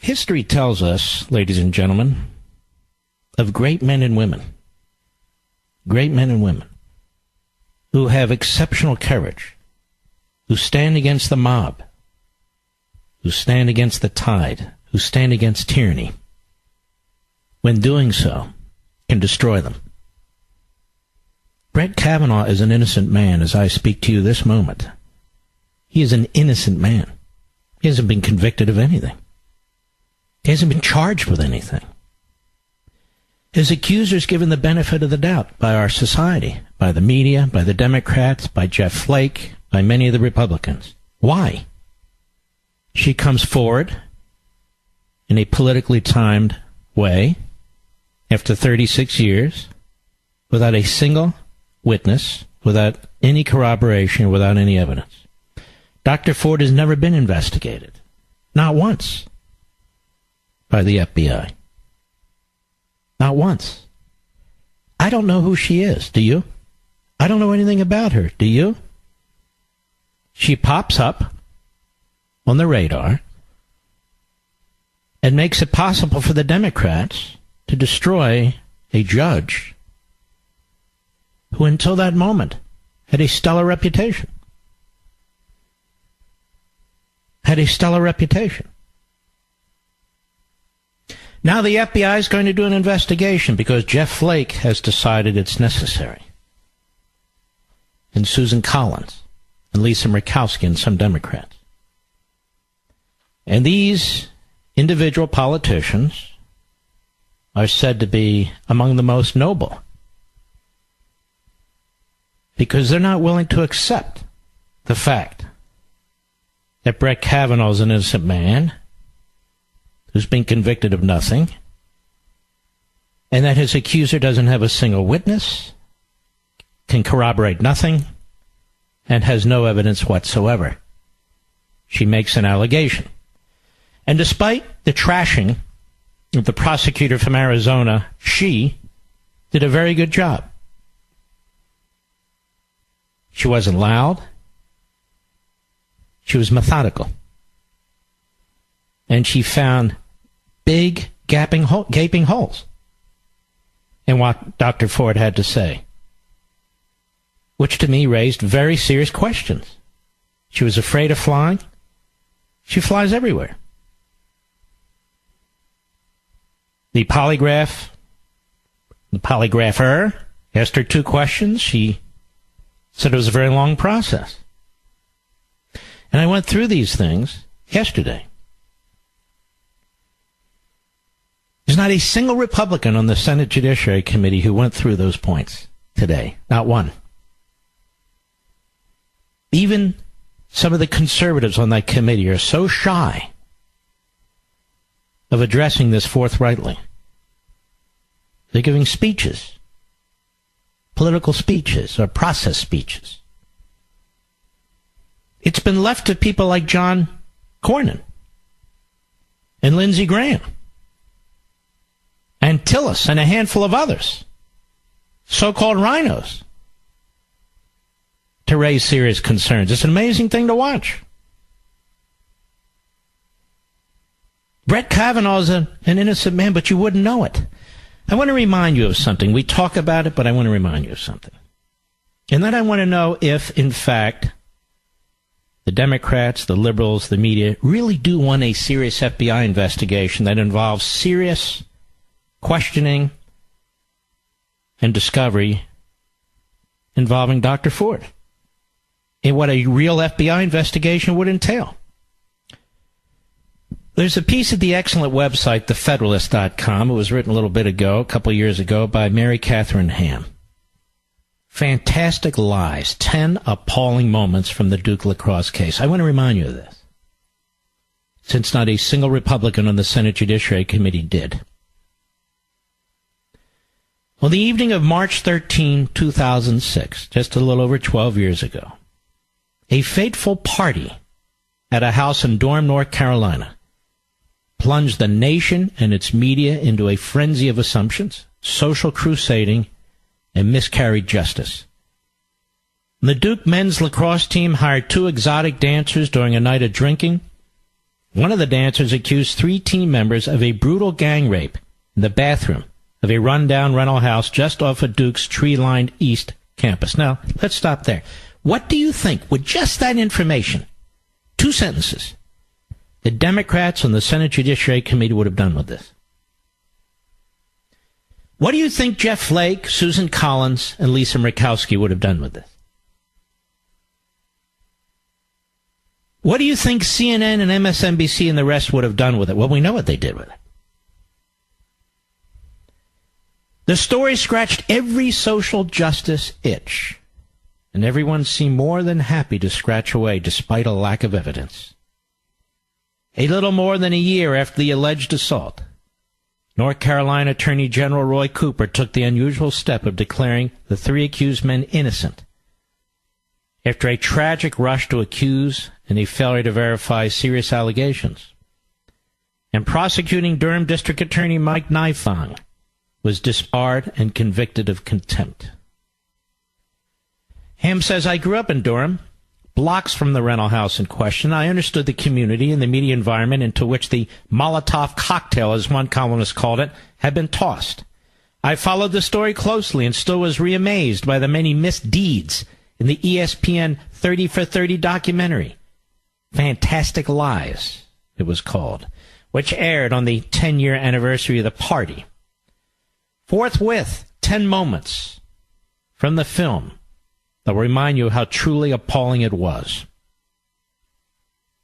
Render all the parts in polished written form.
History tells us, ladies and gentlemen, of great men and women who have exceptional courage, who stand against the mob, who stand against the tide, who stand against tyranny, when doing so, can destroy them. Brett Kavanaugh is an innocent man as I speak to you this moment. He is an innocent man. He hasn't been convicted of anything. He hasn't been charged with anything. His accusers given the benefit of the doubt by our society, by the media, by the Democrats, by Jeff Flake, by many of the Republicans. Why? She comes forward in a politically timed way after 36 years without a single witness, without any corroboration, without any evidence. Dr. Ford has never been investigated, not once, by the FBI. Not once. I don't know who she is. Do you? I don't know anything about her. Do you? She pops up on the radar and makes it possible for the Democrats to destroy a judge who until that moment had a stellar reputation. Had a stellar reputation. Now the FBI is going to do an investigation because Jeff Flake has decided it's necessary. And Susan Collins and Lisa Murkowski and some Democrats. And these individual politicians are said to be among the most noble because they're not willing to accept the fact that Brett Kavanaugh is an innocent man who's been convicted of nothing, and that his accuser doesn't have a single witness, can corroborate nothing, and has no evidence whatsoever. She makes an allegation. And despite the trashing of the prosecutor from Arizona, she did a very good job. She wasn't loud. She was methodical. And she found big gaping holes in what Dr. Ford had to say, which to me raised very serious questions. She was afraid of flying. She flies everywhere. The polygrapher asked her 2 questions. She said it was a very long process. And I went through these things yesterday. There's not a single Republican on the Senate Judiciary Committee who went through those points today. Not one. Even some of the conservatives on that committee are so shy of addressing this forthrightly. They're giving speeches, political speeches or process speeches. It's been left to people like John Cornyn and Lindsey Graham and Tillis and a handful of others, so-called rhinos, to raise serious concerns. It's an amazing thing to watch. Brett Kavanaugh is an innocent man, but you wouldn't know it. I want to remind you of something. We talk about it, but I want to remind you of something. And then I want to know if, in fact, the Democrats, the liberals, the media really do want a serious FBI investigation that involves serious questioning and discovery involving Dr. Ford, and what a real FBI investigation would entail. There's a piece at the excellent website, thefederalist.com. It was written a couple of years ago, by Mary Catherine Ham. Fantastic lies, 10 appalling moments from the Duke lacrosse case. I want to remind you of this, since not a single Republican on the Senate Judiciary Committee did. On the evening of March 13, 2006, just a little over 12 years ago, a fateful party at a house in Durham, North Carolina, plunged the nation and its media into a frenzy of assumptions, social crusading, and miscarried justice. The Duke men's lacrosse team hired 2 exotic dancers during a night of drinking One of the dancers accused 3 team members of a brutal gang rape in the bathroom of a rundown rental house just off of Duke's tree-lined East campus. Now, let's stop there. What do you think, with just that information, 2 sentences, the Democrats on the Senate Judiciary Committee would have done with this? What do you think Jeff Flake, Susan Collins, and Lisa Murkowski would have done with this? What do you think CNN and MSNBC and the rest would have done with it? Well, we know what they did with it. The story scratched every social justice itch, and everyone seemed more than happy to scratch away despite a lack of evidence. A little more than a year after the alleged assault, North Carolina Attorney General Roy Cooper took the unusual step of declaring the 3 accused men innocent after a tragic rush to accuse and a failure to verify serious allegations. And prosecuting Durham District Attorney Mike Nifong was disbarred and convicted of contempt. Ham says, I grew up in Durham, blocks from the rental house in question. I understood the community and the media environment into which the Molotov cocktail, as one columnist called it, had been tossed. I followed the story closely and still was reamazed by the many misdeeds in the ESPN 30 for 30 documentary. Fantastic Lies, it was called, which aired on the 10-year anniversary of the party. Forthwith, 10 moments from the film that will remind you how truly appalling it was.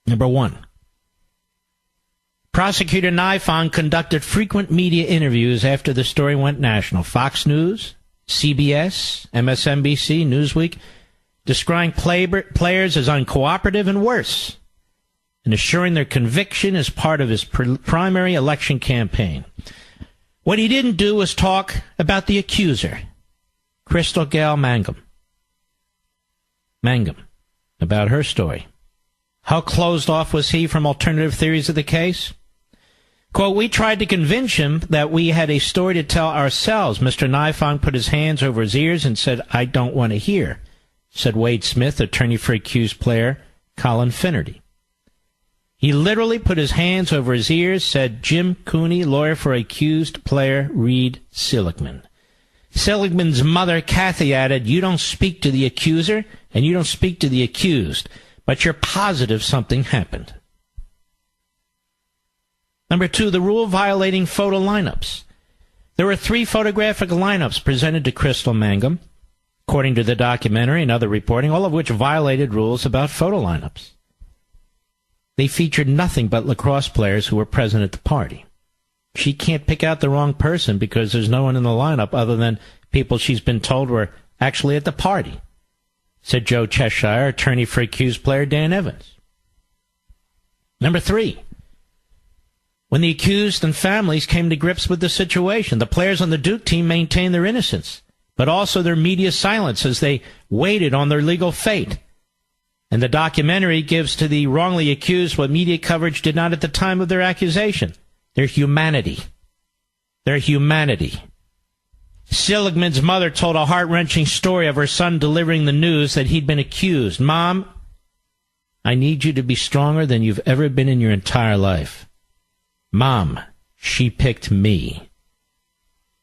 Number 1. Prosecutor Nifong conducted frequent media interviews after the story went national. Fox News, CBS, MSNBC, Newsweek, describing players as uncooperative and worse, and assuring their conviction as part of his primary election campaign. What he didn't do was talk about the accuser, Crystal Gail Mangum, about her story. How closed off was he from alternative theories of the case? Quote, we tried to convince him that we had a story to tell ourselves. Mr. Nifong put his hands over his ears and said, I don't want to hear, said Wade Smith, attorney for accused player Colin Finnerty. He literally put his hands over his ears, said Jim Cooney, lawyer for accused player Reed Seligman. Seligman's mother, Kathy, added, you don't speak to the accuser and you don't speak to the accused, but you're positive something happened. Number 2, the rule violating photo lineups. There were 3 photographic lineups presented to Crystal Mangum, according to the documentary and other reporting, all of which violated rules about photo lineups. They featured nothing but lacrosse players who were present at the party. She can't pick out the wrong person because there's no one in the lineup other than people she's been told were actually at the party, said Joe Cheshire, attorney for accused player Dan Evans. Number 3, when the accused and families came to grips with the situation, the players on the Duke team maintained their innocence, but also their media silence as they waited on their legal fate. And the documentary gives to the wrongly accused what media coverage did not at the time of their accusation. Their humanity. Their humanity. Seligman's mother told a heart-wrenching story of her son delivering the news that he'd been accused. Mom, I need you to be stronger than you've ever been in your entire life. Mom, she picked me,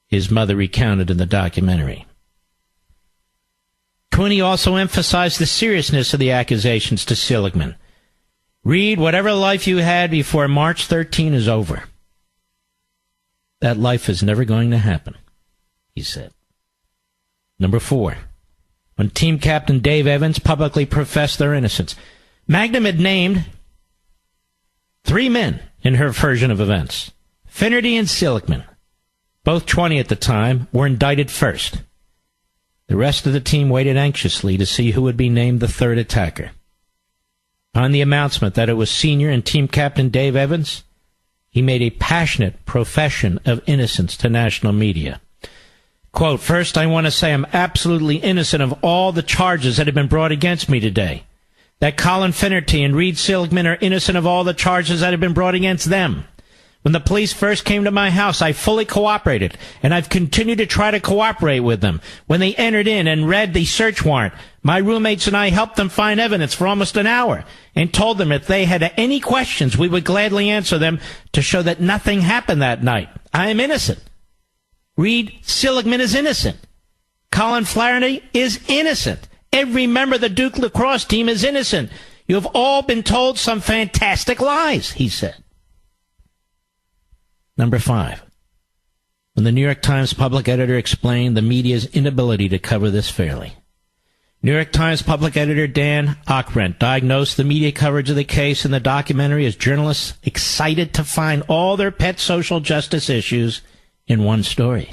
his mother recounted in the documentary. Cooney also emphasized the seriousness of the accusations to Seligman. Reed, whatever life you had before March 13 is over. That life is never going to happen, he said. Number 4, when team captain Dave Evans publicly professed their innocence. Magnum had named 3 men in her version of events. Finnerty and Seligman, both 20 at the time, were indicted first. The rest of the team waited anxiously to see who would be named the 3rd attacker. On the announcement that it was senior and team captain Dave Evans, he made a passionate profession of innocence to national media. Quote, first, I want to say I'm absolutely innocent of all the charges that have been brought against me today. That Colin Finnerty and Reed Seligman are innocent of all the charges that have been brought against them. When the police first came to my house, I fully cooperated, and I've continued to try to cooperate with them. When they entered in and read the search warrant, my roommates and I helped them find evidence for almost an hour and told them if they had any questions, we would gladly answer them to show that nothing happened that night. I am innocent. Reed Seligman is innocent. Colin Flaherty is innocent. Every member of the Duke lacrosse team is innocent. You have all been told some fantastic lies, he said. Number 5. When the New York Times public editor explained the media's inability to cover this fairly. New York Times public editor Dan Ockrent diagnosed the media coverage of the case in the documentary as journalists excited to find all their pet social justice issues in one story.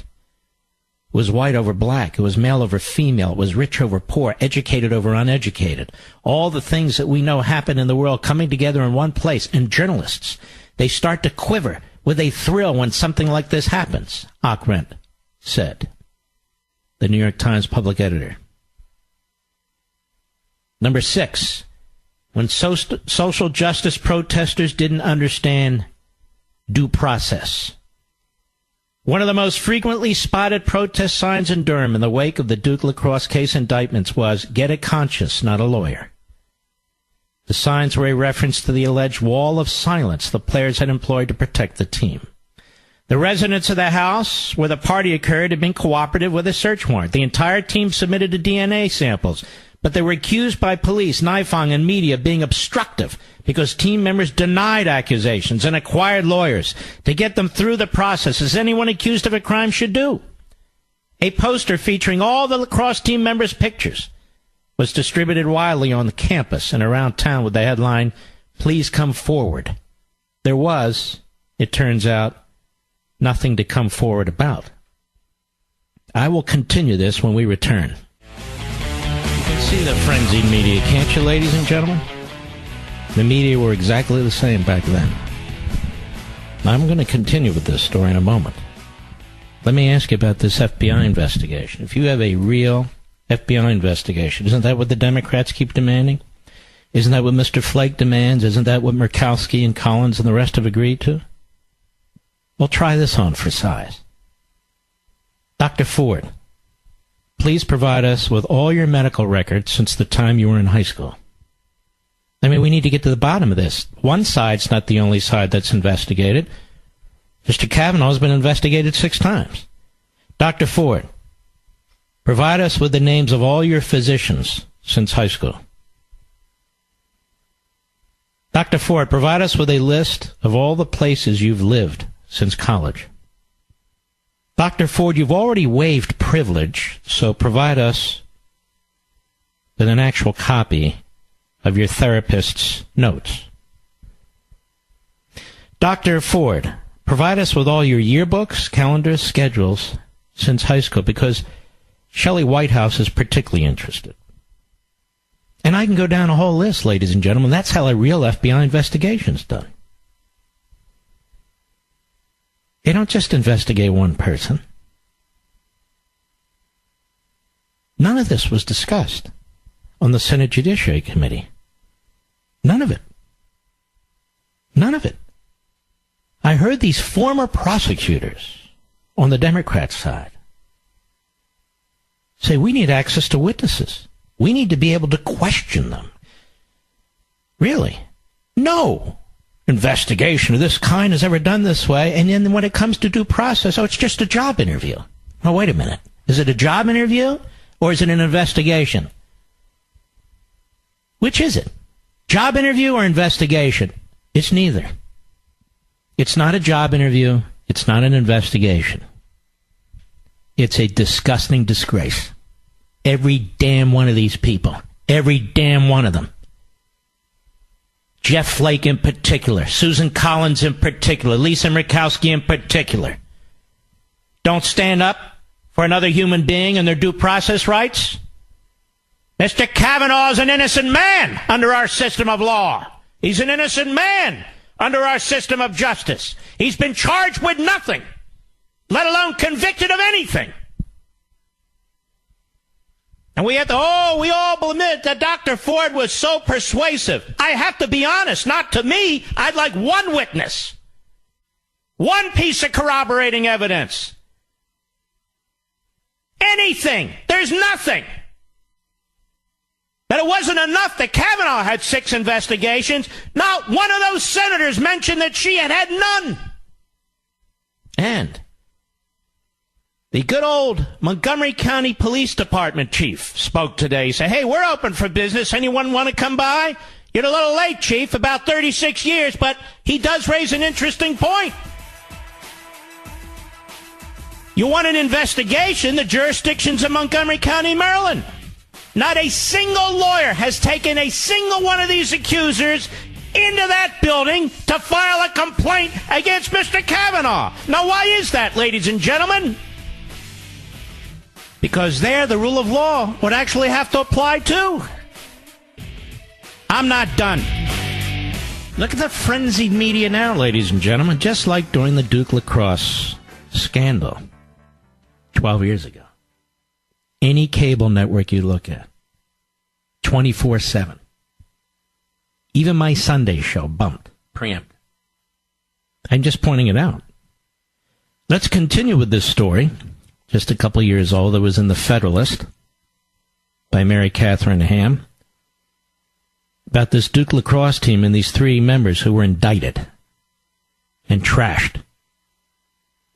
It was white over black. It was male over female. It was rich over poor, educated over uneducated. All the things that we know happen in the world coming together in one place. And journalists, they start to quiver with a thrill when something like this happens, Ockrent said. The New York Times public editor. Number 6. When social justice protesters didn't understand due process. One of the most frequently spotted protest signs in Durham in the wake of the Duke lacrosse case indictments was, "Get a conscience, not a lawyer." The signs were a reference to the alleged wall of silence the players had employed to protect the team. The residents of the house where the party occurred had been cooperative with a search warrant. The entire team submitted to DNA samples, but they were accused by police, NIFONG, and media of being obstructive because team members denied accusations and acquired lawyers to get them through the process, as anyone accused of a crime should do. A poster featuring all the lacrosse team members' pictures was distributed widely on the campus and around town with the headline, "Please come forward." There was, it turns out, nothing to come forward about. I will continue this when we return. You can see the frenzied media, can't you, ladies and gentlemen? The media were exactly the same back then. I'm going to continue with this story in a moment. Let me ask you about this FBI investigation. If you have a real FBI investigation, isn't that what the Democrats keep demanding? Isn't that what Mr. Flake demands? Isn't that what Murkowski and Collins and the rest have agreed to? Well, try this on for size. Dr. Ford, please provide us with all your medical records since the time you were in high school. I mean, we need to get to the bottom of this. One side's not the only side that's investigated. Mr. Kavanaugh's been investigated 6 times. Dr. Ford, provide us with the names of all your physicians since high school. Dr. Ford, provide us with a list of all the places you've lived since college. Dr. Ford, you've already waived privilege, so provide us with an actual copy of your therapist's notes. Dr. Ford, provide us with all your yearbooks, calendars, schedules since high school, because Shelley Whitehouse is particularly interested. And I can go down a whole list, ladies and gentlemen. That's how a real FBI investigation is done. They don't just investigate one person. None of this was discussed on the Senate Judiciary Committee. None of it. None of it. I heard these former prosecutors on the Democrat side say we need access to witnesses. We need to be able to question them. Really? No investigation of this kind is ever done this way. And then when it comes to due process, it's just a job interview. Oh, wait a minute. Is it a job interview or is it an investigation? Which is it? Job interview or investigation? It's neither. It's not a job interview. It's not an investigation. It's a disgusting disgrace. Every damn one of these people. Every damn one of them. Jeff Flake in particular. Susan Collins in particular. Lisa Murkowski in particular. Don't stand up for another human being and their due process rights? Mr. Kavanaugh is an innocent man under our system of law. He's an innocent man under our system of justice. He's been charged with nothing, let alone convicted of anything. And we all admit that Dr. Ford was so persuasive. I have to be honest, not to me. I'd like one witness. One piece of corroborating evidence. Anything. There's nothing. That it wasn't enough that Kavanaugh had 6 investigations. Not one of those senators mentioned that she had had none. And the good old Montgomery County Police Department chief spoke today. He said, hey, we're open for business. Anyone want to come by? You're a little late, chief, about 36 years, but he does raise an interesting point. You want an investigation? The jurisdiction's in Montgomery County, Maryland. Not a single lawyer has taken a single one of these accusers into that building to file a complaint against Mr. Kavanaugh. Now, why is that, ladies and gentlemen? Because there, the rule of law would actually have to apply too. I'm not done. Look at the frenzied media now, ladies and gentlemen, just like during the Duke lacrosse scandal 12 years ago. Any cable network you look at, 24/7. Even my Sunday show bumped, preempted. I'm just pointing it out. Let's continue with this story. Just a couple years old. It was in the Federalist by Mary Catherine Ham about this Duke lacrosse team and these 3 members who were indicted and trashed.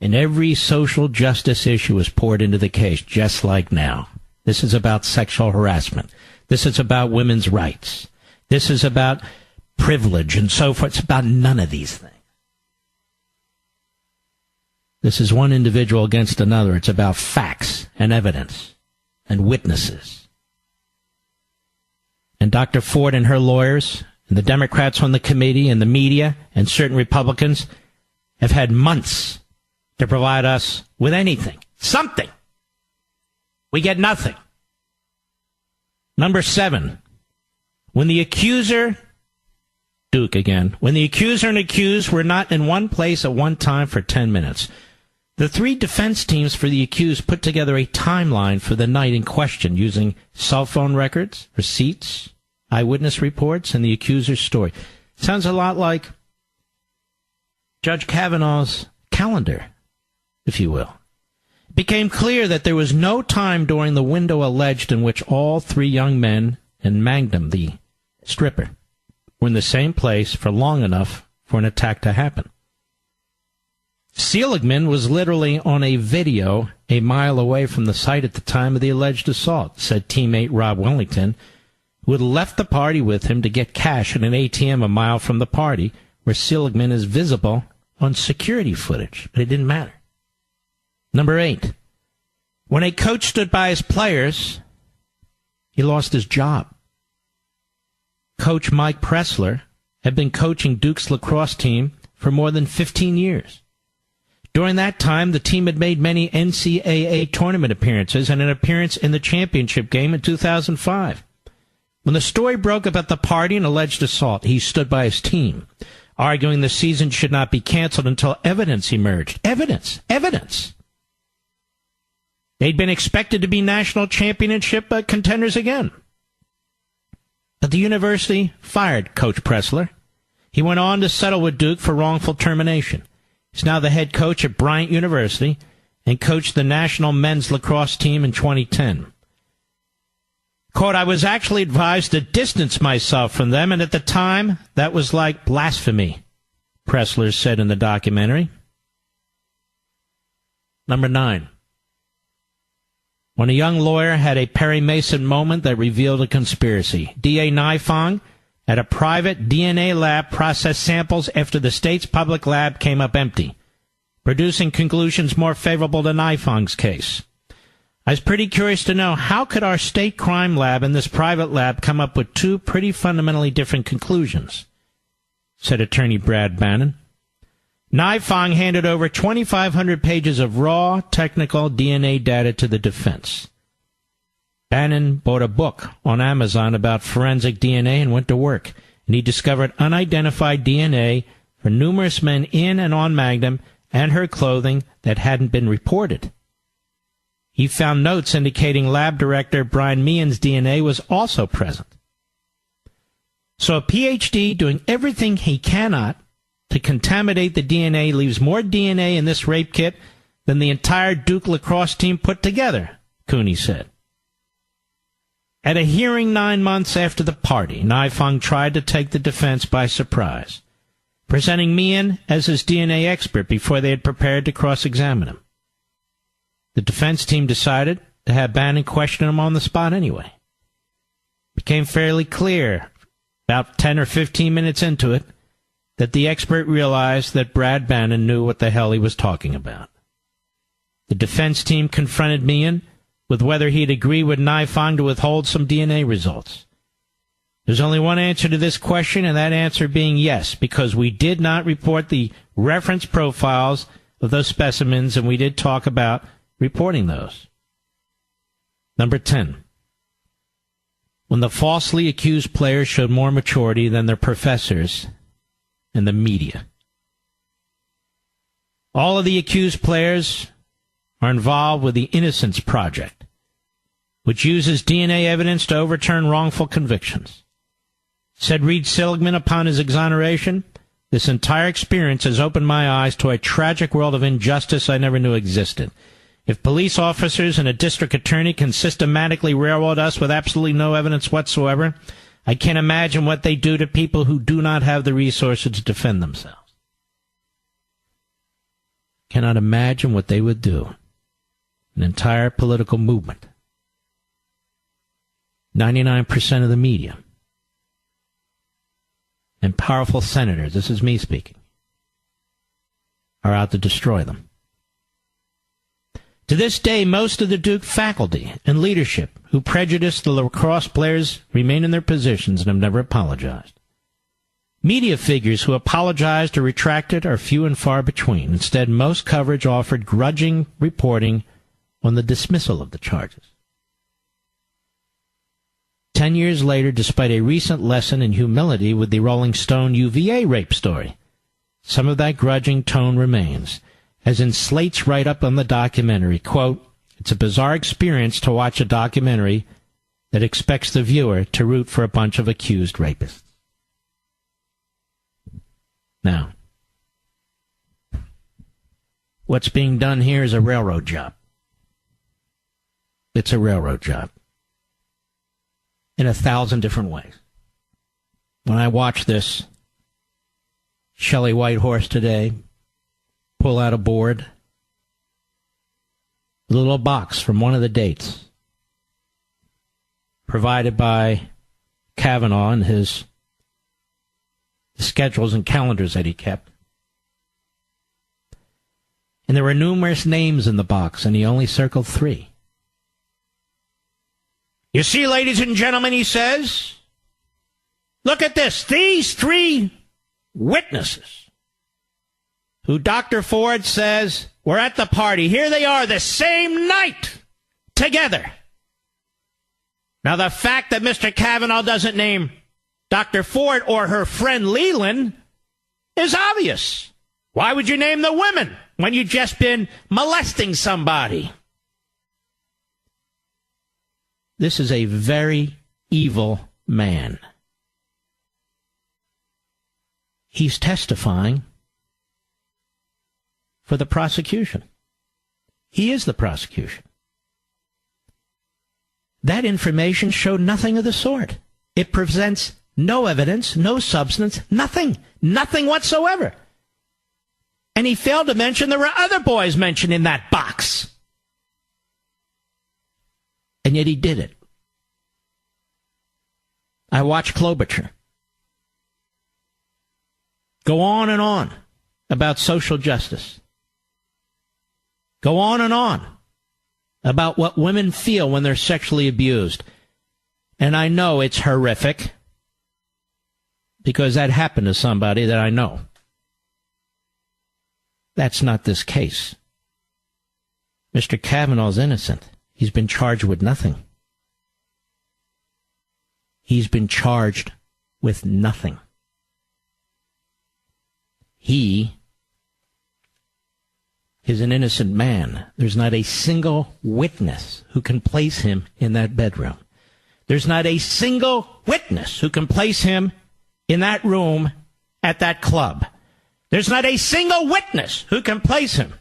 And every social justice issue was poured into the case, just like now. This is about sexual harassment. This is about women's rights. This is about privilege and so forth. It's about none of these things. This is one individual against another. It's about facts and evidence and witnesses. And Dr. Ford and her lawyers and the Democrats on the committee and the media and certain Republicans have had months to provide us with anything, something. We get nothing. Number 7, when the accuser, Duke again, when the accuser and accused were not in one place at one time for 10 minutes, the 3 defense teams for the accused put together a timeline for the night in question using cell phone records, receipts, eyewitness reports, and the accuser's story. Sounds a lot like Judge Kavanaugh's calendar, if you will. It became clear that there was no time during the window alleged in which all 3 young men and Magnum, the stripper, were in the same place for long enough for an attack to happen. Seligman was literally on a video a mile away from the site at the time of the alleged assault, said teammate Rob Wellington, who had left the party with him to get cash at an ATM a mile from the party, where Seligman is visible on security footage. But it didn't matter. Number 8, when a coach stood by his players, he lost his job. Coach Mike Pressler had been coaching Duke's lacrosse team for more than 15 years. During that time, the team had made many NCAA tournament appearances and an appearance in the championship game in 2005. When the story broke about the party and alleged assault, he stood by his team, arguing the season should not be canceled until evidence emerged. Evidence! They'd been expected to be national championship contenders again. But the university fired Coach Pressler. He went on to settle with Duke for wrongful termination. He's now the head coach at Bryant University and coached the national men's lacrosse team in 2010. Quote, I was actually advised to distance myself from them, and at the time, that was like blasphemy, Pressler said in the documentary. Number 9. When a young lawyer had a Perry Mason moment that revealed a conspiracy. D.A. Nifong at a private DNA lab processed samples after the state's public lab came up empty, producing conclusions more favorable to Nifong's case. I was pretty curious to know, how could our state crime lab and this private lab come up with 2 pretty fundamentally different conclusions, said attorney Brad Bannon. Nifong handed over 2,500 pages of raw, technical DNA data to the defense. Bannon bought a book on Amazon about forensic DNA and went to work, and he discovered unidentified DNA for numerous men in and on Magnum and her clothing that hadn't been reported. He found notes indicating lab director Brian Meehan's DNA was also present. So a PhD doing everything he cannot to contaminate the DNA leaves more DNA in this rape kit than the entire Duke lacrosse team put together, Cooney said. At a hearing 9 months after the party, Nifong tried to take the defense by surprise, presenting Meehan as his DNA expert before they had prepared to cross-examine him. The defense team decided to have Bannon question him on the spot anyway. It became fairly clear, about 10 or 15 minutes into it, that the expert realized that Brad Bannon knew what the hell he was talking about. The defense team confronted Meehan with whether he'd agree with Nifong to withhold some DNA results. There's only one answer to this question, and that answer being yes, because we did not report the reference profiles of those specimens, and we did talk about reporting those. Number 10. When the falsely accused players showed more maturity than their professors and the media. All of the accused players are involved with the Innocence Project, which uses DNA evidence to overturn wrongful convictions. Said Reed Seligman upon his exoneration, "This entire experience has opened my eyes to a tragic world of injustice I never knew existed. If police officers and a district attorney can systematically railroad us with absolutely no evidence whatsoever, I can't imagine what they do to people who do not have the resources to defend themselves." Cannot imagine what they would do. An entire political movement. 99% of the media. And powerful senators, this is me speaking, are out to destroy them. To this day, most of the Duke faculty and leadership who prejudiced the lacrosse players remain in their positions and have never apologized. Media figures who apologized or retracted are few and far between. Instead, most coverage offered grudging reporting on the dismissal of the charges. 10 years later, despite a recent lesson in humility with the Rolling Stone UVA rape story, some of that grudging tone remains. As in Slate's write-up on the documentary, quote, "It's a bizarre experience to watch a documentary that expects the viewer to root for a bunch of accused rapists." Now, what's being done here is a railroad job. It's a railroad job. In 1,000 different ways. When I watch this, Shelley Whitehorse today pull out a board, a little box from one of the dates provided by Kavanaugh and his schedules and calendars that he kept. And there were numerous names in the box, and he only circled 3. "You see, ladies and gentlemen," he says, "look at this. These 3 witnesses who Dr. Ford says were at the party. Here they are the same night together." Now, the fact that Mr. Kavanaugh doesn't name Dr. Ford or her friend Leland is obvious. Why would you name the women when you've just been molesting somebody? This is a very evil man. He's testifying for the prosecution. He is the prosecution. That information showed nothing of the sort. It presents no evidence, no substance, nothing whatsoever. And he failed to mention there were other boys mentioned in that box. And yet he did it. I watched Klobuchar go on and on about social justice. Go on and on about what women feel when they're sexually abused. And I know it's horrific because that happened to somebody that I know. That's not this case. Mr. Kavanaugh's innocent. He's been charged with nothing. He's been charged with nothing. He is an innocent man. There's not a single witness who can place him in that bedroom. There's not a single witness who can place him in that room at that club. There's not a single witness who can place him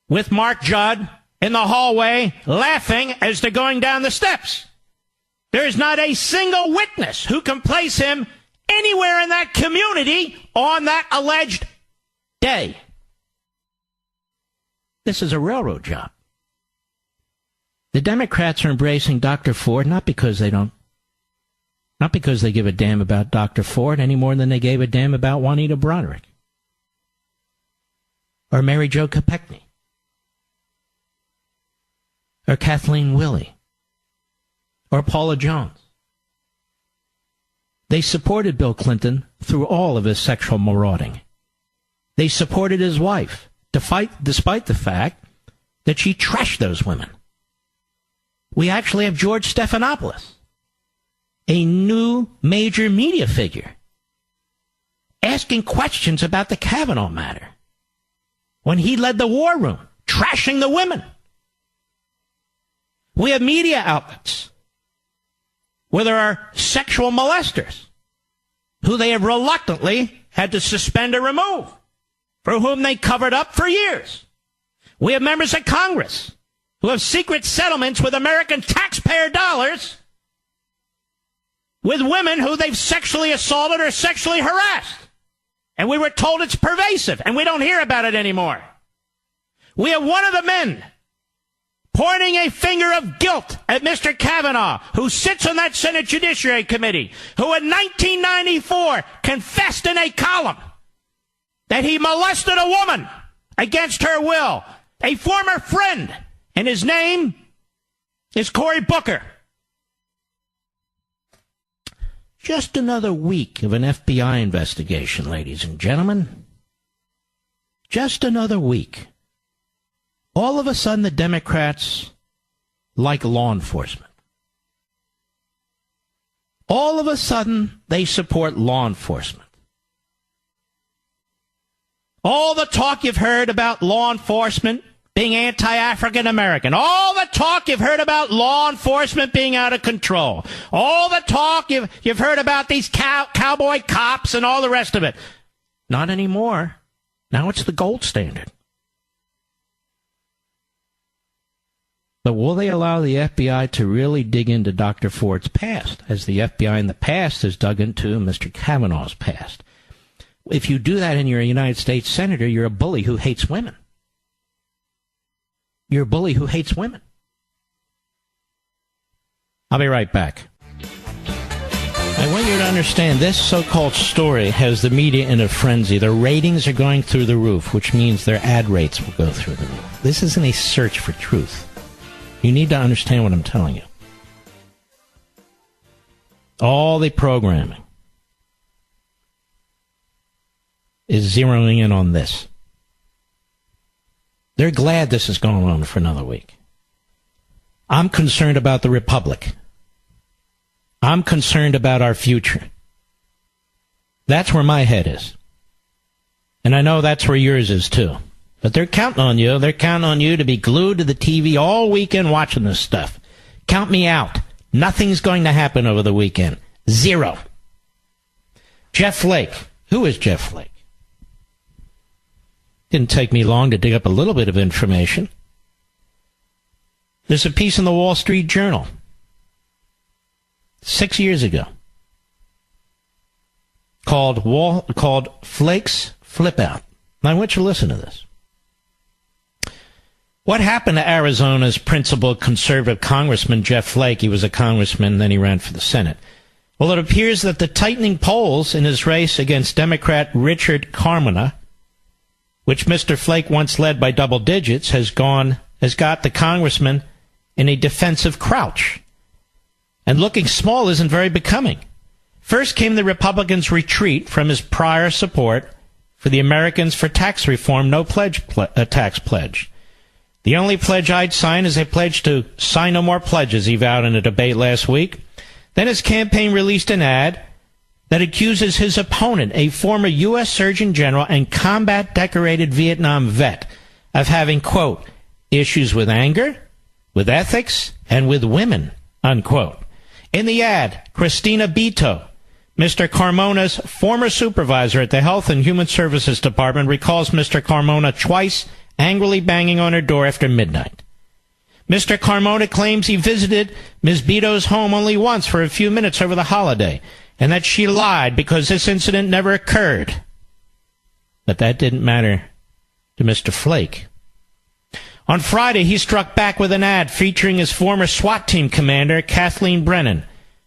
with Mark Judd in the hallway laughing as they're going down the steps. There's not a single witness who can place him anywhere in that community on that alleged day. This is a railroad job. The Democrats are embracing Dr. Ford not because they give a damn about Dr. Ford any more than they gave a damn about Juanita Broderick or Mary Jo Kopechne or Kathleen Willey or Paula Jones. They supported Bill Clinton through all of his sexual marauding. They supported his wife, despite the fact that she trashed those women. We actually have George Stephanopoulos, a new major media figure, asking questions about the Kavanaugh matter when he led the war room, trashing the women. We have media outlets where there are sexual molesters who they have reluctantly had to suspend or remove, for whom they covered up for years. We have members of Congress who have secret settlements with American taxpayer dollars with women who they've sexually assaulted or sexually harassed. And we were told it's pervasive, and we don't hear about it anymore. We have one of the men pointing a finger of guilt at Mr. Kavanaugh, who sits on that Senate Judiciary Committee, who in 1994 confessed in a column that he molested a woman against her will, a former friend, and his name is Cory Booker. Just another week of an FBI investigation, ladies and gentlemen. Just another week. All of a sudden, the Democrats like law enforcement. All of a sudden, they support law enforcement. All the talk you've heard about law enforcement being anti-African American. All the talk you've heard about law enforcement being out of control. All the talk you've heard about these cowboy cops and all the rest of it. Not anymore. Now it's the gold standard. But will they allow the FBI to really dig into Dr. Ford's past, as the FBI in the past has dug into Mr. Kavanaugh's past? If you do that and you're a United States Senator, you're a bully who hates women. You're a bully who hates women. I'll be right back. I want you to understand this so-called story has the media in a frenzy. Their ratings are going through the roof, which means their ad rates will go through the roof. This isn't a search for truth. You need to understand what I'm telling you. All the programming is zeroing in on this. They're glad this is going on for another week. I'm concerned about the Republic. I'm concerned about our future. That's where my head is. And I know that's where yours is too. But they're counting on you. They're counting on you to be glued to the TV all weekend watching this stuff. Count me out. Nothing's going to happen over the weekend. Zero. Jeff Flake. Who is Jeff Flake? Didn't take me long to dig up a little bit of information. There's a piece in the Wall Street Journal 6 years ago called Flake's Flip Out. Now I want you to listen to this. What happened to Arizona's principal conservative congressman, Jeff Flake? He was a congressman, then he ran for the Senate. Well, it appears that the tightening polls in his race against Democrat Richard Kavanaugh, which Mr. Flake once led by double digits, has got the congressman in a defensive crouch. And looking small isn't very becoming. First came the Republicans' retreat from his prior support for the Americans for Tax Reform tax pledge. The only pledge I'd sign is a pledge to sign no more pledges, he vowed in a debate last week. Then his campaign released an ad that accuses his opponent, a former U.S. Surgeon General and combat-decorated Vietnam vet, of having, quote, issues with anger, with ethics, and with women, unquote. In the ad, Christina Beto Mr. Carmona's former supervisor at the Health and Human Services Department recalls Mr. Carmona twice angrily banging on her door after midnight. Mr. Carmona claims he visited Ms. Beto's home only once for a few minutes over the holiday, and that she lied because this incident never occurred. But that didn't matter to Mr. Flake. On Friday, he struck back with an ad featuring his former SWAT team commander, Kathleen Brennan.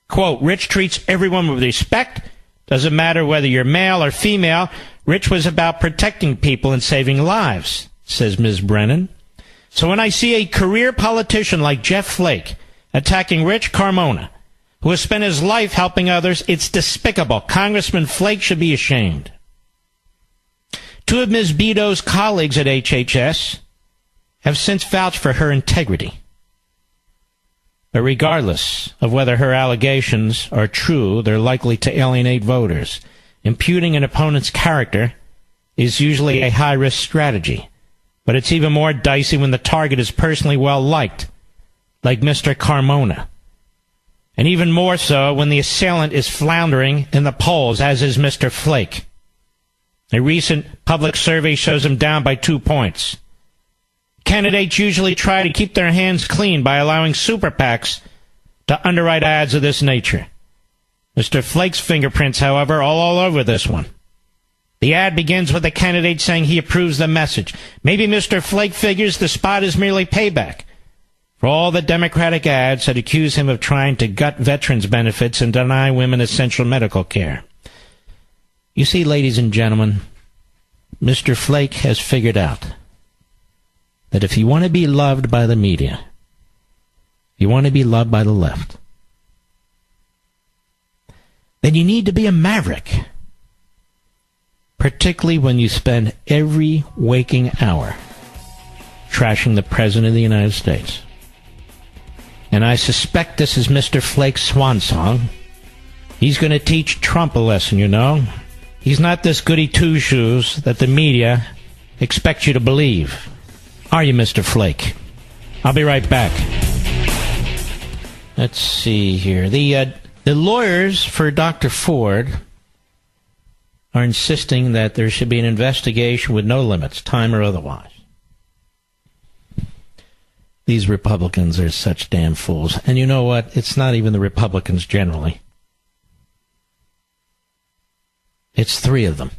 Quote, Rich treats everyone with respect. Doesn't matter whether you're male or female. Rich was about protecting people and saving lives, says Ms. Brennan. So when I see a career politician like Jeff Flake attacking Rich Carmona, who has spent his life helping others, it's despicable. Congressman Flake should be ashamed. Two of Ms. Beto's colleagues at HHS have since vouched for her integrity. But regardless of whether her allegations are true, they're likely to alienate voters. Imputing an opponent's character is usually a high-risk strategy, but it's even more dicey when the target is personally well-liked, like Mr. Carmona. And even more so when the assailant is floundering in the polls, as is Mr. Flake. A recent public survey shows him down by 2 points. Candidates usually try to keep their hands clean by allowing super PACs to underwrite ads of this nature. Mr. Flake's fingerprints, however, are all over this one. The ad begins with the candidate saying he approves the message. Maybe Mr. Flake figures the spot is merely payback for all the Democratic ads that accuse him of trying to gut veterans' benefits and deny women essential medical care. You see, ladies and gentlemen, Mr. Flake has figured out that if you want to be loved by the media, you want to be loved by the left, then you need to be a maverick, particularly when you spend every waking hour trashing the President of the United States. And I suspect this is Mr. Flake's swan song. He's going to teach Trump a lesson, you know. He's not this goody two-shoes that the media expects you to believe. Are you, Mr. Flake? I'll be right back. Let's see here. The lawyers for Dr. Ford are insisting that there should be an investigation with no limits, time or otherwise. These Republicans are such damn fools. And you know what? It's not even the Republicans generally. It's three of them.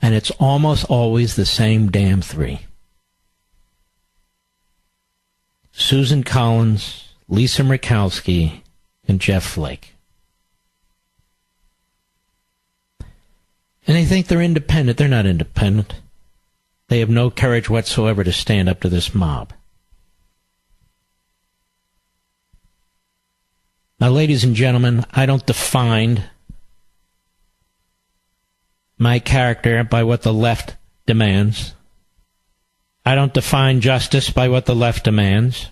And it's almost always the same damn three. Susan Collins, Lisa Murkowski, and Jeff Flake. And they think they're independent. They're not independent. They have no courage whatsoever to stand up to this mob. Now, ladies and gentlemen, I don't define my character by what the left demands. I don't define justice by what the left demands.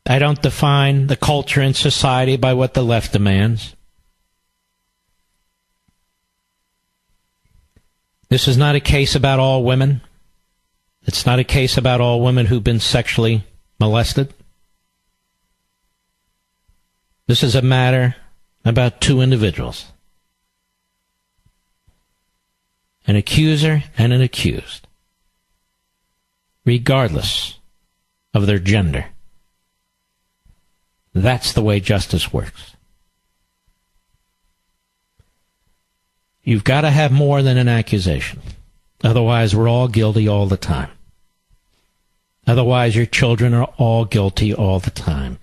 I don't define the culture in society by what the left demands. This is not a case about all women. It's not a case about all women who've been sexually molested. This is a matter about two individuals. An accuser and an accused, regardless of their gender. That's the way justice works. You've got to have more than an accusation. Otherwise, we're all guilty all the time. Otherwise, your children are all guilty all the time.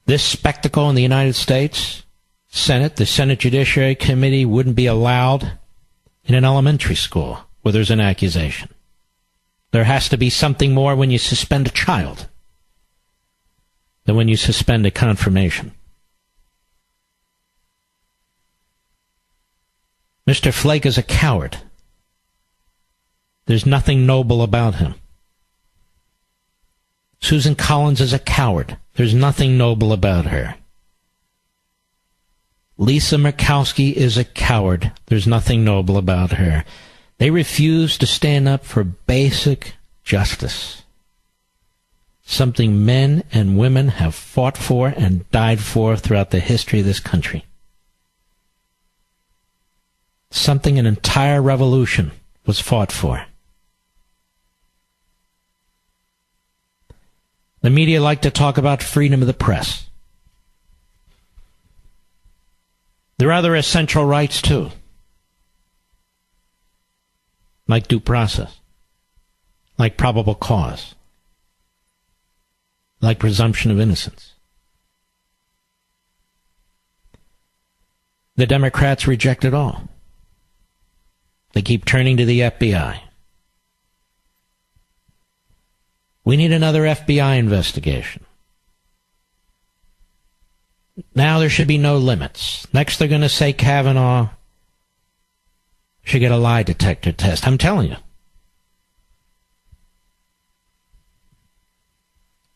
This spectacle in the United States Senate, the Senate Judiciary Committee, wouldn't be allowed in an elementary school where there's an accusation. There has to be something more when you suspend a child than when you suspend a confirmation. Mr. Flake is a coward. There's nothing noble about him. Susan Collins is a coward. There's nothing noble about her. Lisa Murkowski is a coward. There's nothing noble about her. They refuse to stand up for basic justice. Something men and women have fought for and died for throughout the history of this country. Something an entire revolution was fought for. The media like to talk about freedom of the press. There are other essential rights, too, like due process, like probable cause, like presumption of innocence. The Democrats reject it all. They keep turning to the FBI. We need another FBI investigation. Now there should be no limits. Next they're going to say Kavanaugh should get a lie detector test. I'm telling you.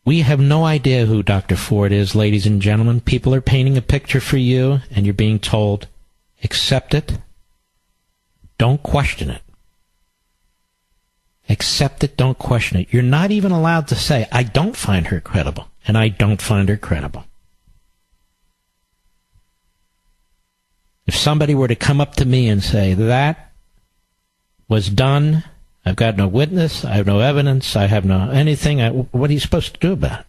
We have no idea who Dr. Ford is, ladies and gentlemen. People are painting a picture for you, and you're being told, accept it. Don't question it. Accept it, don't question it. You're not even allowed to say, I don't find her credible, and I don't find her credible. If somebody were to come up to me and say, that was done, I've got no witness, I have no evidence, I have no anything, what are you supposed to do about it?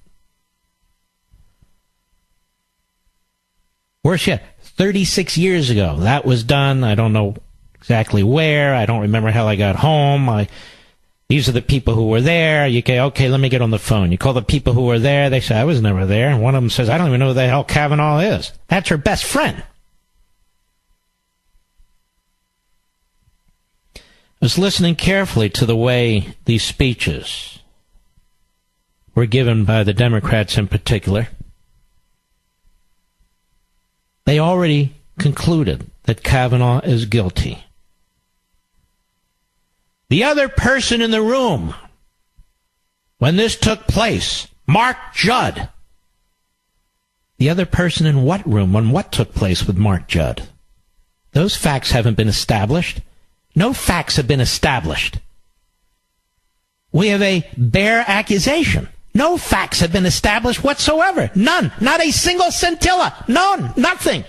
Worse yet, 36 years ago, that was done, I don't know exactly where, I don't remember how I got home, these are the people who were there. You go, okay, let me get on the phone. You call the people who were there. They say, I was never there. And one of them says, I don't even know who the hell Kavanaugh is. That's her best friend. I was listening carefully to the way these speeches were given by the Democrats in particular. They already concluded that Kavanaugh is guilty. The other person in the room when this took place, Mark Judd. The other person in what room when what took place with Mark Judd? Those facts haven't been established. No facts have been established. We have a bare accusation. No facts have been established whatsoever. None. Not a single scintilla. None. Nothing.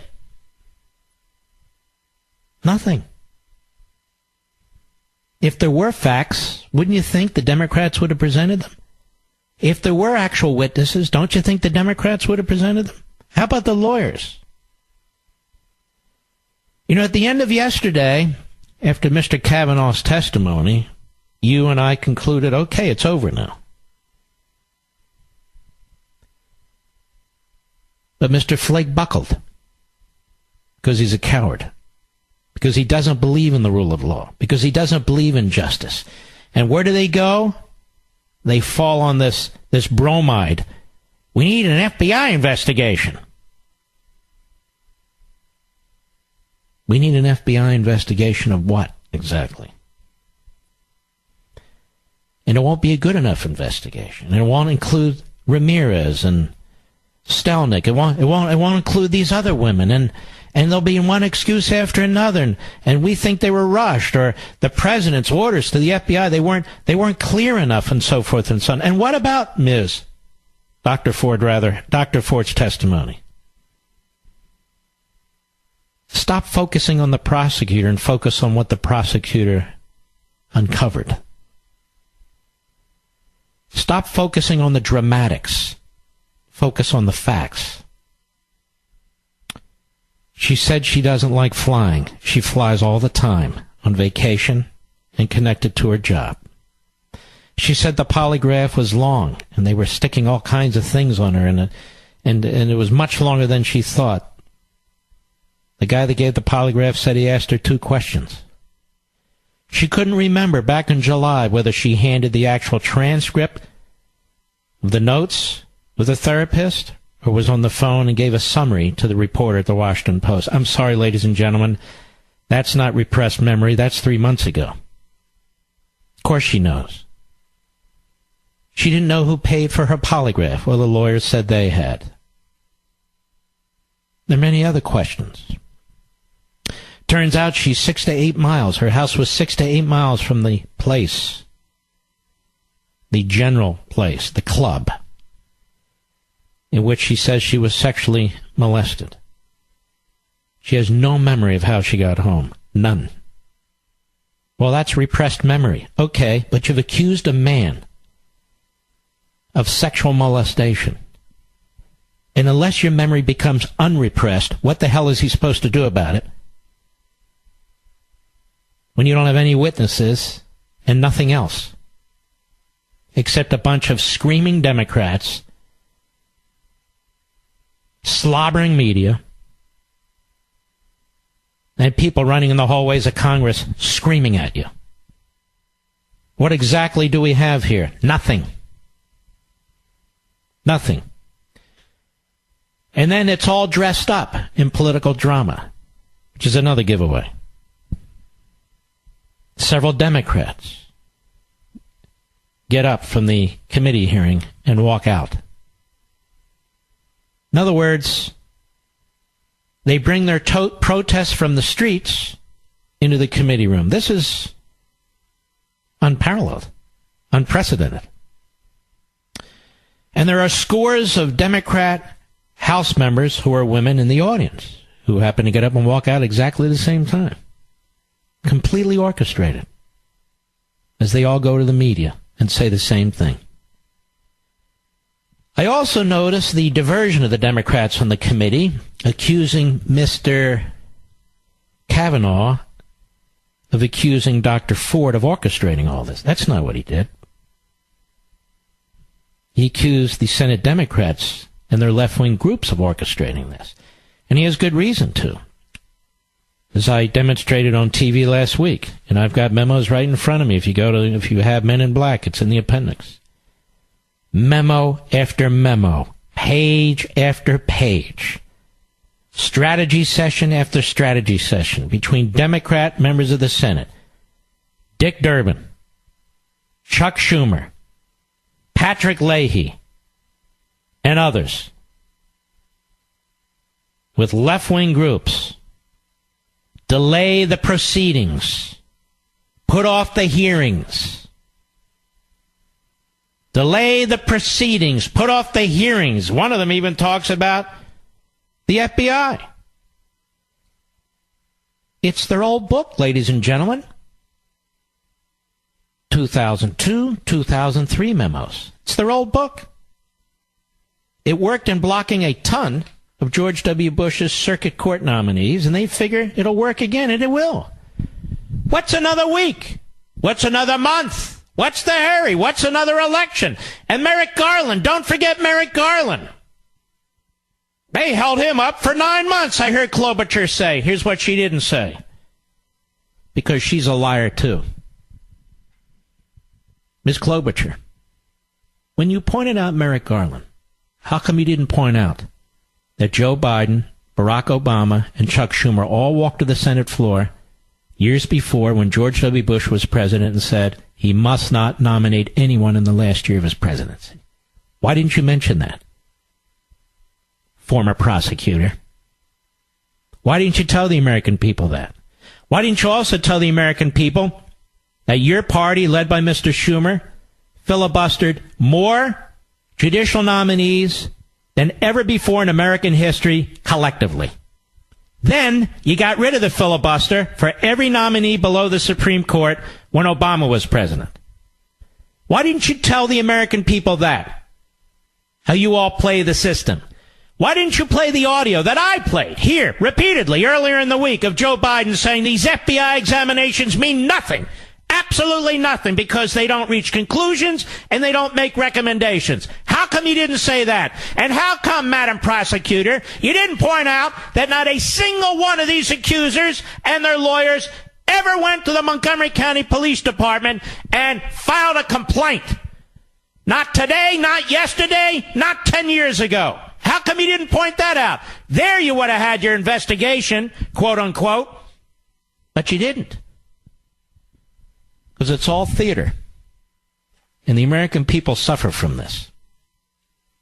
Nothing. If there were facts, wouldn't you think the Democrats would have presented them? If there were actual witnesses, don't you think the Democrats would have presented them? How about the lawyers? You know, at the end of yesterday, after Mr. Kavanaugh's testimony, you and I concluded, okay, it's over now. But Mr. Flake buckled because he's a coward. Because he doesn't believe in the rule of law. Because he doesn't believe in justice. And where do they go? They fall on this bromide. We need an FBI investigation. We need an FBI investigation of what exactly? And it won't be a good enough investigation. And it won't include Ramirez and Stelnick. It won't include these other women. And there'll be one excuse after another, and we think they were rushed, or the president's orders to the FBI, they weren't clear enough, and so forth and so on. And what about Dr. Ford's testimony? Stop focusing on the prosecutor and focus on what the prosecutor uncovered. Stop focusing on the dramatics. Focus on the facts. She said she doesn't like flying. She flies all the time, on vacation, and connected to her job. She said the polygraph was long, and they were sticking all kinds of things on her, and it was much longer than she thought. The guy that gave the polygraph said he asked her 2 questions. She couldn't remember back in July whether she handed the actual transcript of the notes with a therapist or was on the phone and gave a summary to the reporter at the Washington Post. I'm sorry, ladies and gentlemen, that's not repressed memory. That's 3 months ago. Of course she knows. She didn't know who paid for her polygraph. Well, the lawyers said they had. There are many other questions. Turns out she's 6 to 8 miles. Her house was 6 to 8 miles from the place, the general place, the club in which she says she was sexually molested. She has no memory of how she got home. None. Well, that's repressed memory. Okay, but you've accused a man of sexual molestation. And unless your memory becomes unrepressed, what the hell is he supposed to do about it? When you don't have any witnesses and nothing else, except a bunch of screaming Democrats, slobbering media, and people running in the hallways of Congress screaming at you. What exactly do we have here? Nothing. Nothing. And then it's all dressed up in political drama, which is another giveaway. Several Democrats get up from the committee hearing and walk out. In other words, they bring their protests from the streets into the committee room. This is unparalleled, unprecedented. And there are scores of Democrat House members who are women in the audience who happen to get up and walk out exactly the same time. Completely orchestrated. As they all go to the media and say the same thing. I also noticed the diversion of the Democrats on the committee, accusing Mr. Kavanaugh of accusing Dr. Ford of orchestrating all this. That's not what he did. He accused the Senate Democrats and their left-wing groups of orchestrating this. And he has good reason to. As I demonstrated on TV last week, and I've got memos right in front of me. If you have Men in Black, it's in the appendix. Memo after memo, page after page, strategy session after strategy session between Democrat members of the Senate, Dick Durbin, Chuck Schumer, Patrick Leahy, and others, with left-wing groups. Delay the proceedings. Put off the hearings. Delay the proceedings. Put off the hearings. One of them even talks about the FBI. It's their old book, ladies and gentlemen. 2002, 2003 memos. It's their old book. It worked in blocking a ton of George W. Bush's circuit court nominees, and they figure it'll work again, and it will. What's another week? What's another month? What's the hurry? What's another election? And Merrick Garland, don't forget Merrick Garland. They held him up for 9 months, I heard Klobuchar say. Here's what she didn't say. Because she's a liar, too. Ms. Klobuchar, when you pointed out Merrick Garland, how come you didn't point out that Joe Biden, Barack Obama, and Chuck Schumer all walked to the Senate floor years before when George W. Bush was president and said he must not nominate anyone in the last year of his presidency? Why didn't you mention that? Former prosecutor. Why didn't you tell the American people that? Why didn't you also tell the American people that your party, led by Mr. Schumer, filibustered more judicial nominees than ever before in American history collectively? Then you got rid of the filibuster for every nominee below the Supreme Court when Obama was president. Why didn't you tell the American people that? How you all play the system. Why didn't you play the audio that I played here repeatedly earlier in the week of Joe Biden saying these FBI examinations mean nothing? Absolutely nothing, because they don't reach conclusions and they don't make recommendations. How come you didn't say that? And how come, Madam Prosecutor, you didn't point out that not a single one of these accusers and their lawyers ever went to the Montgomery County Police Department and filed a complaint? Not today, not yesterday, not 10 years ago. How come you didn't point that out? There you would have had your investigation, quote unquote, but you didn't. Because it's all theater. And the American people suffer from this.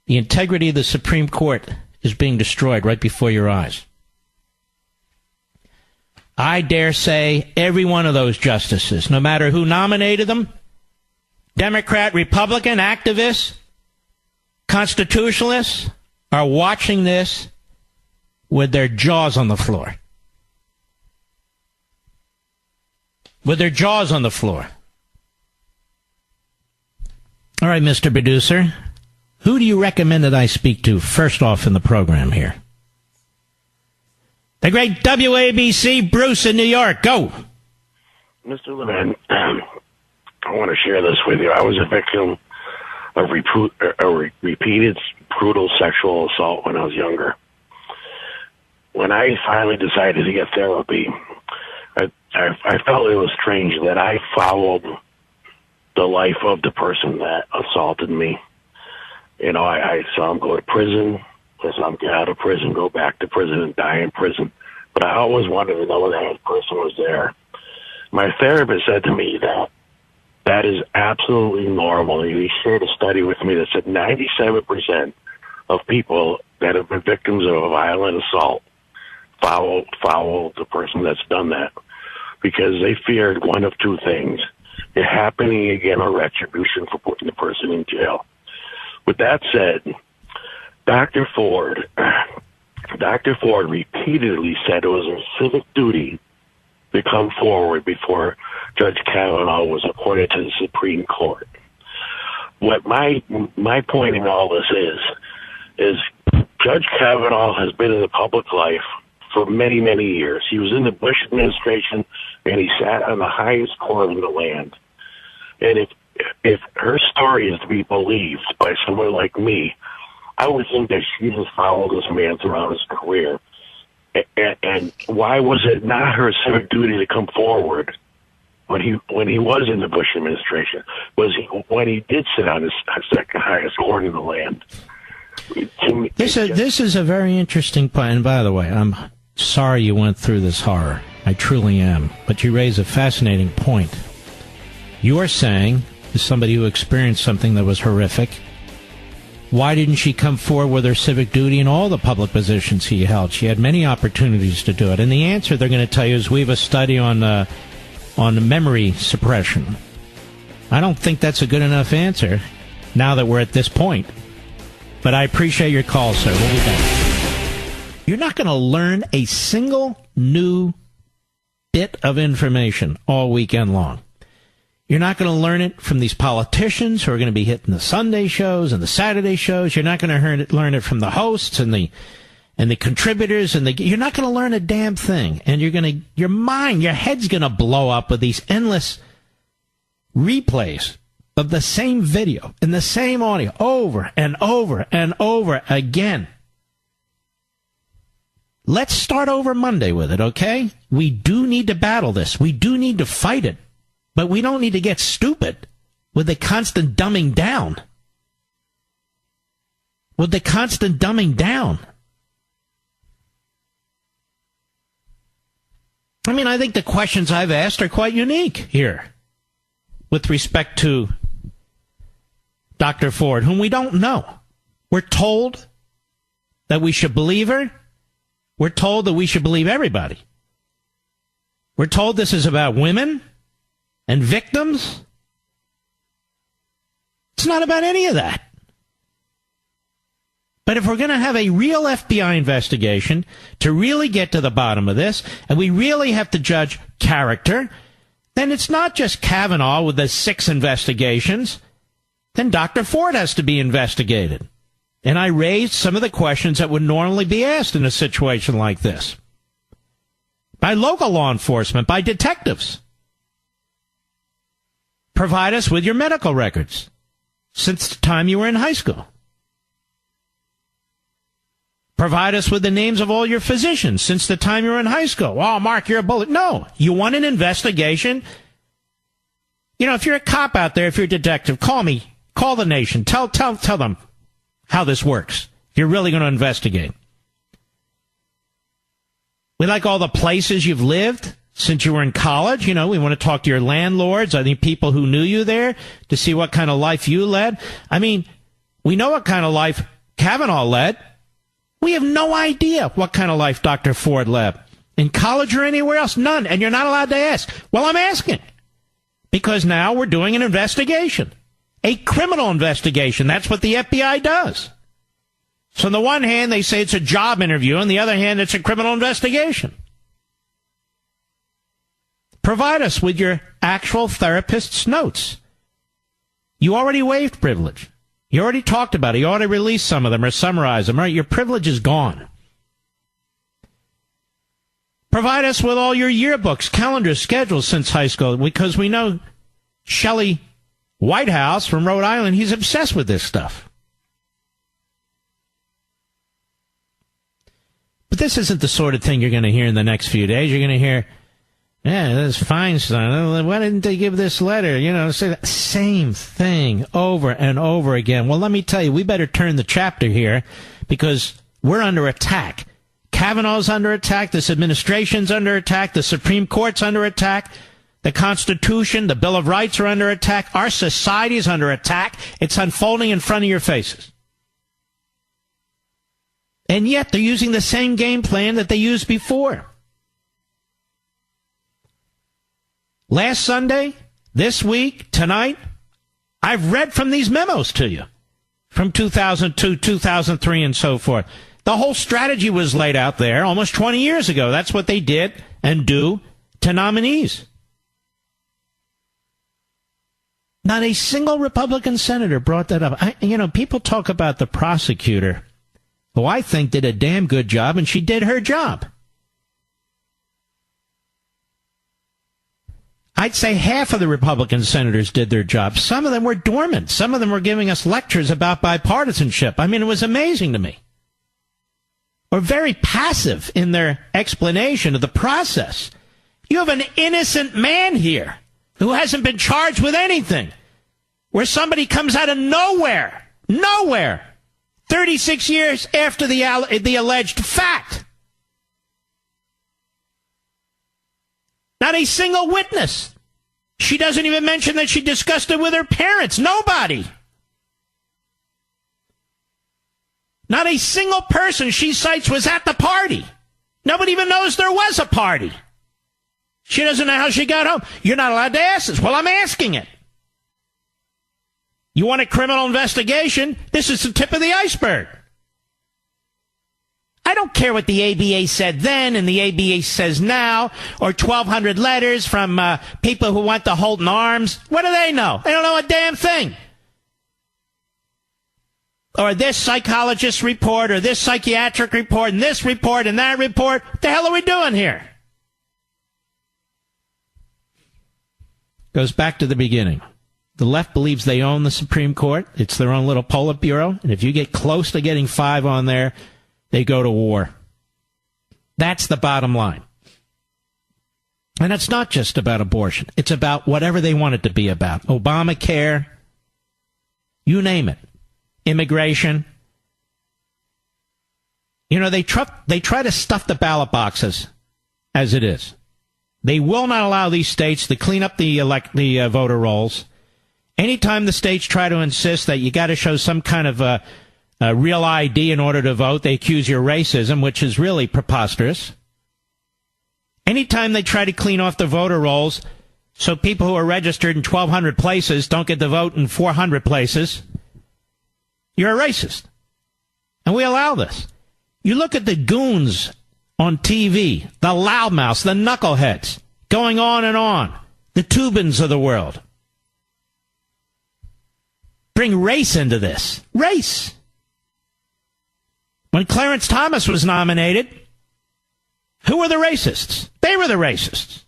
The integrity of the Supreme Court is being destroyed right before your eyes. I dare say every one of those justices, no matter who nominated them, Democrat, Republican, activists, constitutionalists, are watching this with their jaws on the floor. With their jaws on the floor. All right, Mr. Producer, who do you recommend that I speak to first off in the program here? The great WABC, Bruce in New York. Go. Mr. Levin, I want to share this with you. I was a victim of repeated brutal sexual assault when I was younger. When I finally decided to get therapy, I felt it was strange that I followed the life of the person that assaulted me. You know, I saw him go to prison, I saw him get out of prison, go back to prison, and die in prison. But I always wanted to know that person was there. My therapist said to me that is absolutely normal. He shared a study with me that said 97% of people that have been victims of a violent assault follow the person that's done that because they feared one of two things: it happening again or retribution for putting the person in jail. With that said, Dr. Ford repeatedly said it was a civic duty to come forward before Judge Kavanaugh was appointed to the Supreme Court. What my point in all this is Judge Kavanaugh has been in the public life for many, many years. He was in the Bush administration, and he sat on the highest court in the land. And if her story is to be believed by someone like me, I would think that she has followed this man throughout his career. And why was it not her civic duty to come forward when he was in the Bush administration? When he did sit on his second highest court in the land? This is a very interesting point. And by the way, I'm sorry you went through this horror. I truly am. But you raise a fascinating point. You are saying, as somebody who experienced something that was horrific, why didn't she come forward with her civic duty in all the public positions he held? She had many opportunities to do it. And the answer they're going to tell you is we have a study on memory suppression. I don't think that's a good enough answer now that we're at this point. But I appreciate your call, sir. We'll be back. You're not going to learn a single new bit of information all weekend long. You're not going to learn it from these politicians who are going to be hitting the Sunday shows and the Saturday shows. You're not going to learn it from the hosts and the contributors you're not going to learn a damn thing. And your head's going to blow up with these endless replays of the same video and the same audio over and over and over again. Let's start over Monday with it, okay? We do need to battle this. We do need to fight it. But we don't need to get stupid with the constant dumbing down. With the constant dumbing down. I mean, I think the questions I've asked are quite unique here with respect to Dr. Ford, whom we don't know. We're told that we should believe her. We're told that we should believe everybody. We're told this is about women and victims. It's not about any of that. But if we're going to have a real FBI investigation to really get to the bottom of this, and we really have to judge character, then it's not just Kavanaugh with the 6 investigations. Then Dr. Ford has to be investigated. And I raised some of the questions that would normally be asked in a situation like this. By local law enforcement, by detectives. Provide us with your medical records since the time you were in high school. Provide us with the names of all your physicians since the time you were in high school. Oh, Mark, you're a bullet. No, you want an investigation? You know, if you're a cop out there, if you're a detective, call me. Call the nation. Tell them how this works. If you're really going to investigate. We like all the places you've lived since you were in college. You know, we want to talk to your landlords. I think people who knew you there to see what kind of life you led. I mean, we know what kind of life Kavanaugh led. We have no idea what kind of life Dr. Ford led. In college or anywhere else, none. And you're not allowed to ask. Well, I'm asking. Because now we're doing an investigation. A criminal investigation. That's what the FBI does. So on the one hand, they say it's a job interview. On the other hand, it's a criminal investigation. Provide us with your actual therapist's notes. You already waived privilege. You already talked about it. You already released some of them or summarized them. All right, your privilege is gone. Provide us with all your yearbooks, calendars, schedules since high school, because we know Shelley Whitehouse from Rhode Island, he's obsessed with this stuff. But this isn't the sort of thing you're going to hear in the next few days. You're going to hear, yeah, this Feinstein, why didn't they give this letter? You know, say that same thing over and over again. Well, let me tell you, we better turn the chapter here because we're under attack. Kavanaugh's under attack. This administration's under attack. The Supreme Court's under attack. The Constitution, the Bill of Rights are under attack. Our society is under attack. It's unfolding in front of your faces. And yet they're using the same game plan that they used before. Last Sunday, this week, tonight, I've read from these memos to you from 2002, 2003, and so forth. The whole strategy was laid out there almost 20 years ago. That's what they did and do to nominees. Not a single Republican senator brought that up. People talk about the prosecutor, who I think did a damn good job, and she did her job. I'd say half of the Republican senators did their job. Some of them were dormant. Some of them were giving us lectures about bipartisanship. I mean, it was amazing to me. Or very passive in their explanation of the process. You have an innocent man here who hasn't been charged with anything, where somebody comes out of nowhere, 36 years after the alleged fact. Not a single witness. She doesn't even mention that she discussed it with her parents. Nobody. Not a single person she cites was at the party. Nobody even knows there was a party. She doesn't know how she got home. You're not allowed to ask this. Well, I'm asking it. You want a criminal investigation? This is the tip of the iceberg. I don't care what the ABA said then and the ABA says now, or 1,200 letters from people who want to hold in arms. What do they know? They don't know a damn thing. Or this psychologist report, or this psychiatric report, and this report, and that report. What the hell are we doing here? Goes back to the beginning. The left believes they own the Supreme Court. It's their own little Politburo. And if you get close to getting 5 on there, they go to war. That's the bottom line. And it's not just about abortion. It's about whatever they want it to be about. Obamacare, you name it. Immigration. You know, they try to stuff the ballot boxes as it is. They will not allow these states to clean up the voter rolls. Anytime the states try to insist that you got to show some kind of a real ID in order to vote, they accuse you of racism, which is really preposterous. Anytime they try to clean off the voter rolls so people who are registered in 1,200 places don't get to vote in 400 places, you're a racist. And we allow this. You look at the goons on TV, the loudmouths, the knuckleheads, going on and on, the Tubins of the world. Bring race into this. Race. When Clarence Thomas was nominated, who were the racists? They were the racists.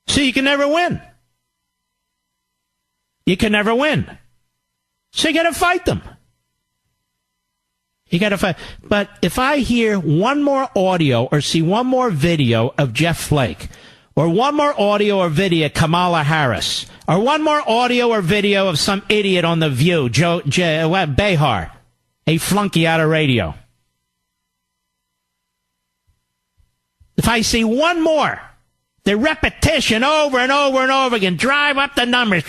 So you can never win. You can never win. So you got to fight them. You got to fight. But if I hear one more audio or see one more video of Jeff Flake, or one more audio or video of Kamala Harris, or one more audio or video of some idiot on The View, Behar, a flunky out of radio. If I see one more, the repetition over and over and over again, drive up the numbers.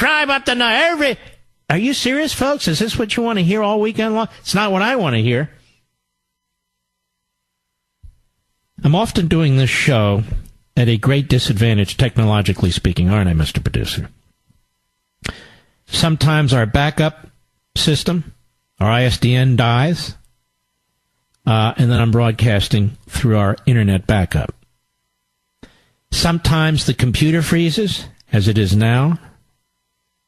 Are you serious, folks? Is this what you want to hear all weekend long? It's not what I want to hear. I'm often doing this show at a great disadvantage, technologically speaking, aren't I, Mr. Producer? Sometimes our backup system, our ISDN, dies. and then I'm broadcasting through our internet backup. Sometimes the computer freezes, as it is now.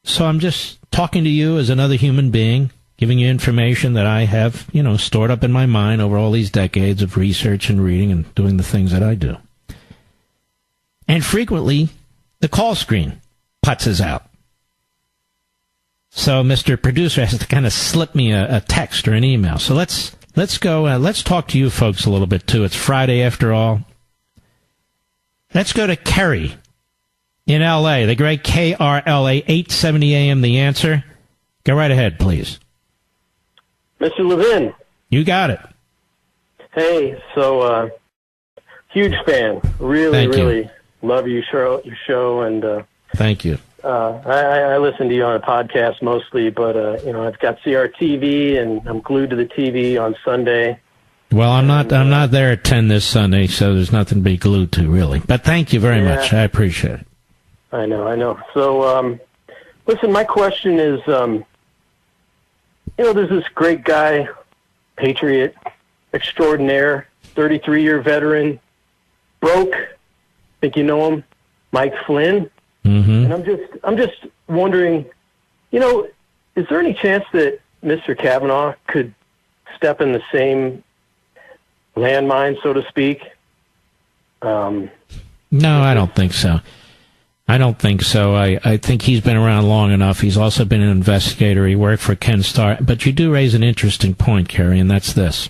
So I'm just talking to you as another human being, giving you information that I have, stored up in my mind over all these decades of research and reading and doing the things that I do. And frequently, the call screen putzes out. So Mr. Producer has to kind of slip me a text or an email. So let's go. Let's talk to you folks a little bit, too. It's Friday, after all. Let's go to Kerry in L.A., the great KRLA, 870 AM, The Answer. Go right ahead, please. Mr. Levin. You got it. Hey, so huge fan. Really love your show, and thank you. I listen to you on a podcast mostly, but I've got CRTV, and I'm glued to the TV on Sunday. Well, I'm not there at 10 this Sunday, so there's nothing to be glued to, really. But thank you very much. I appreciate it. I know. So, listen, my question is, there's this great guy, patriot extraordinaire, 33-year veteran, broke. Think you know him, Mike Flynn. Mm-hmm. And I'm just wondering, is there any chance that Mr. Kavanaugh could step in the same landmine, so to speak? No, I don't think so. I think he's been around long enough. He's also been an investigator. He worked for Ken Starr. But you do raise an interesting point, Kerry, and that's this.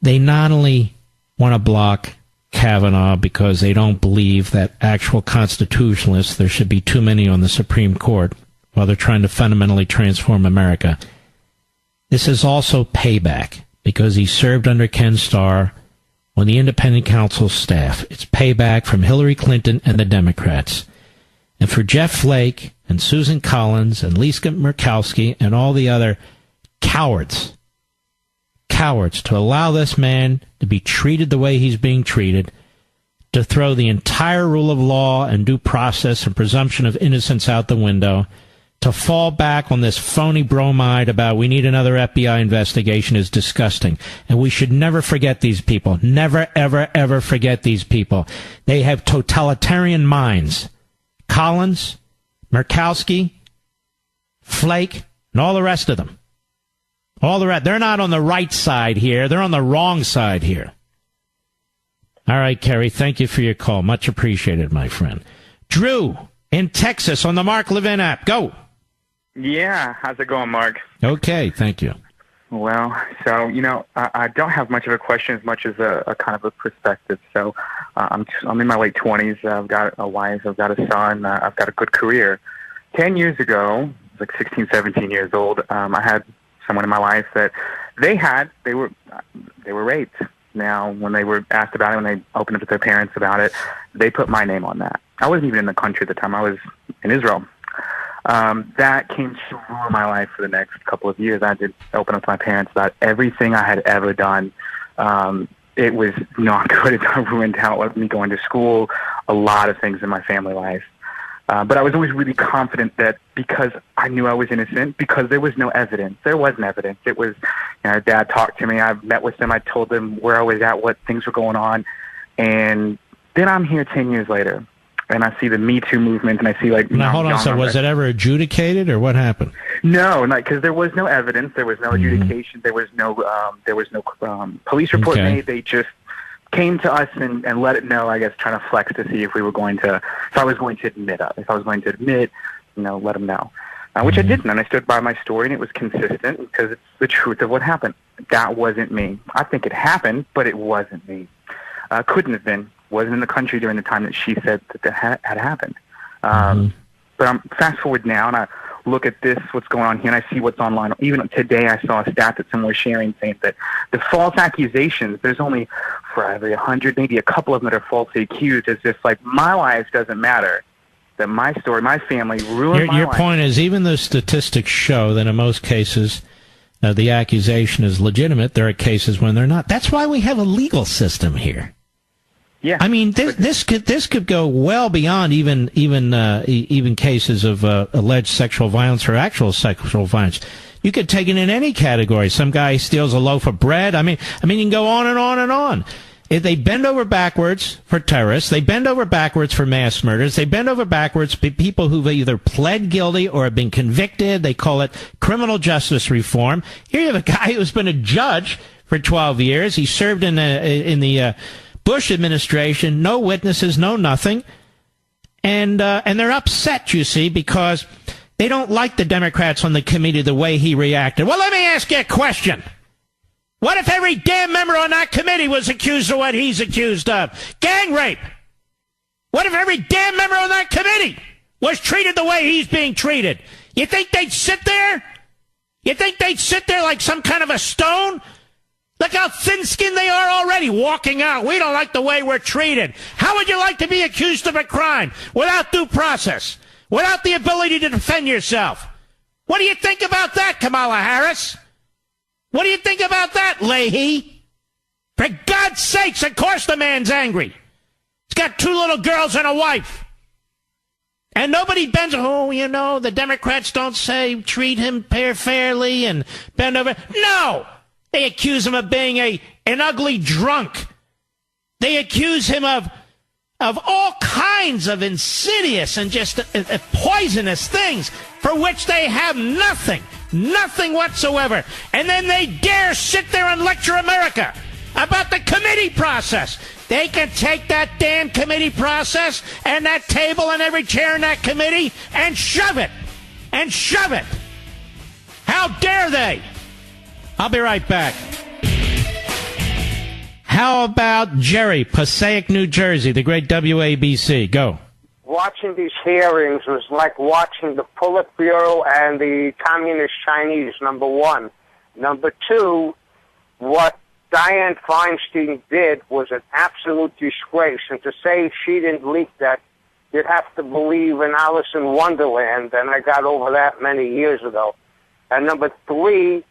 They not only want to block Kavanaugh because they don't believe that actual constitutionalists, there should be too many on the Supreme Court while they're trying to fundamentally transform America. This is also payback because he served under Ken Starr on the independent counsel staff. It's payback from Hillary Clinton and the Democrats. And for Jeff Flake and Susan Collins and Lisa Murkowski and all the other cowards to allow this man to be treated the way he's being treated, to throw the entire rule of law and due process and presumption of innocence out the window, to fall back on this phony bromide about we need another FBI investigation is disgusting. And we should never forget these people. Never, ever, ever forget these people. They have totalitarian minds. Collins, Murkowski, Flake, and all the rest of them. They're not on the right side here. They're on the wrong side here. All right, Kerry, thank you for your call. Much appreciated, my friend. Drew in Texas on the Mark Levin app. Go. Yeah, how's it going, Mark? Okay, thank you. Well, so, I don't have much of a question as much as a kind of a perspective. So I'm in my late 20s. I've got a wife. I've got a son. I've got a good career. 10 years ago, like 16, 17 years old, I had someone in my life that they were raped. Now, when they were asked about it, when they opened up to their parents about it, they put my name on that. I wasn't even in the country at the time. I was in Israel. That came to rule my life for the next couple of years. I did open up to my parents about everything I had ever done. It was not good. It ruined me going to school, a lot of things in my family life. But I was always really confident that because I knew I was innocent, because there was no evidence. There wasn't evidence. It was, Dad talked to me. I met with them. I told them where I was at, what things were going on. And then I'm here 10 years later. And I see the Me Too movement, and I see Now hold on. So was it ever adjudicated, or what happened? No, because there was no evidence, there was no adjudication, there was no police report made. They just came to us and let it know. I guess trying to flex to see if I was going to admit, let them know, which I didn't, and I stood by my story, and it was consistent because it's the truth of what happened. That wasn't me. I think it happened, but it wasn't me. Couldn't have been. Wasn't in the country during the time that she said that had happened. But I'm fast forward now, and I look at this, what's going on here, and I see what's online. Even today, I saw a stat that someone was sharing saying that the false accusations, there's only for every 100, maybe a couple of them that are falsely accused, as if my life doesn't matter. That my story, my family ruined my life. Your point is, even though statistics show that in most cases the accusation is legitimate, there are cases when they're not. That's why we have a legal system here. Yeah, I mean, this could go well beyond even cases of alleged sexual violence or actual sexual violence. You could take it in any category. Some guy steals a loaf of bread. I mean, you can go on and on and on. If they bend over backwards for terrorists, they bend over backwards for mass murders, they bend over backwards for people who've either pled guilty or have been convicted. They call it criminal justice reform. Here you have a guy who's been a judge for 12 years. He served in the Bush administration, no witnesses, no nothing. And they're upset, you see, because they don't like the Democrats on the committee the way he reacted. Well, let me ask you a question. What if every damn member on that committee was accused of what he's accused of? Gang rape. What if every damn member on that committee was treated the way he's being treated? You think they'd sit there? You think they'd sit there like some kind of a stone? Look how thin-skinned they are already, walking out. We don't like the way we're treated. How would you like to be accused of a crime without due process, without the ability to defend yourself? What do you think about that, Kamala Harris? What do you think about that, Leahy? For God's sakes, of course the man's angry. He's got 2 little girls and a wife. And nobody bends, the Democrats don't say treat him fairly and bend over. No! They accuse him of being an ugly drunk. They accuse him of all kinds of insidious and just poisonous things for which they have nothing whatsoever. And then they dare sit there and lecture America about the committee process. They can take that damn committee process and that table and every chair in that committee and shove it. How dare they? I'll be right back. How about Jerry, Passaic, New Jersey, the great WABC? Go. Watching these hearings was like watching the Politburo and the Communist Chinese, number one. Number two, what Dianne Feinstein did was an absolute disgrace. And to say she didn't leak that, you'd have to believe in Alice in Wonderland, and I got over that many years ago. And number three,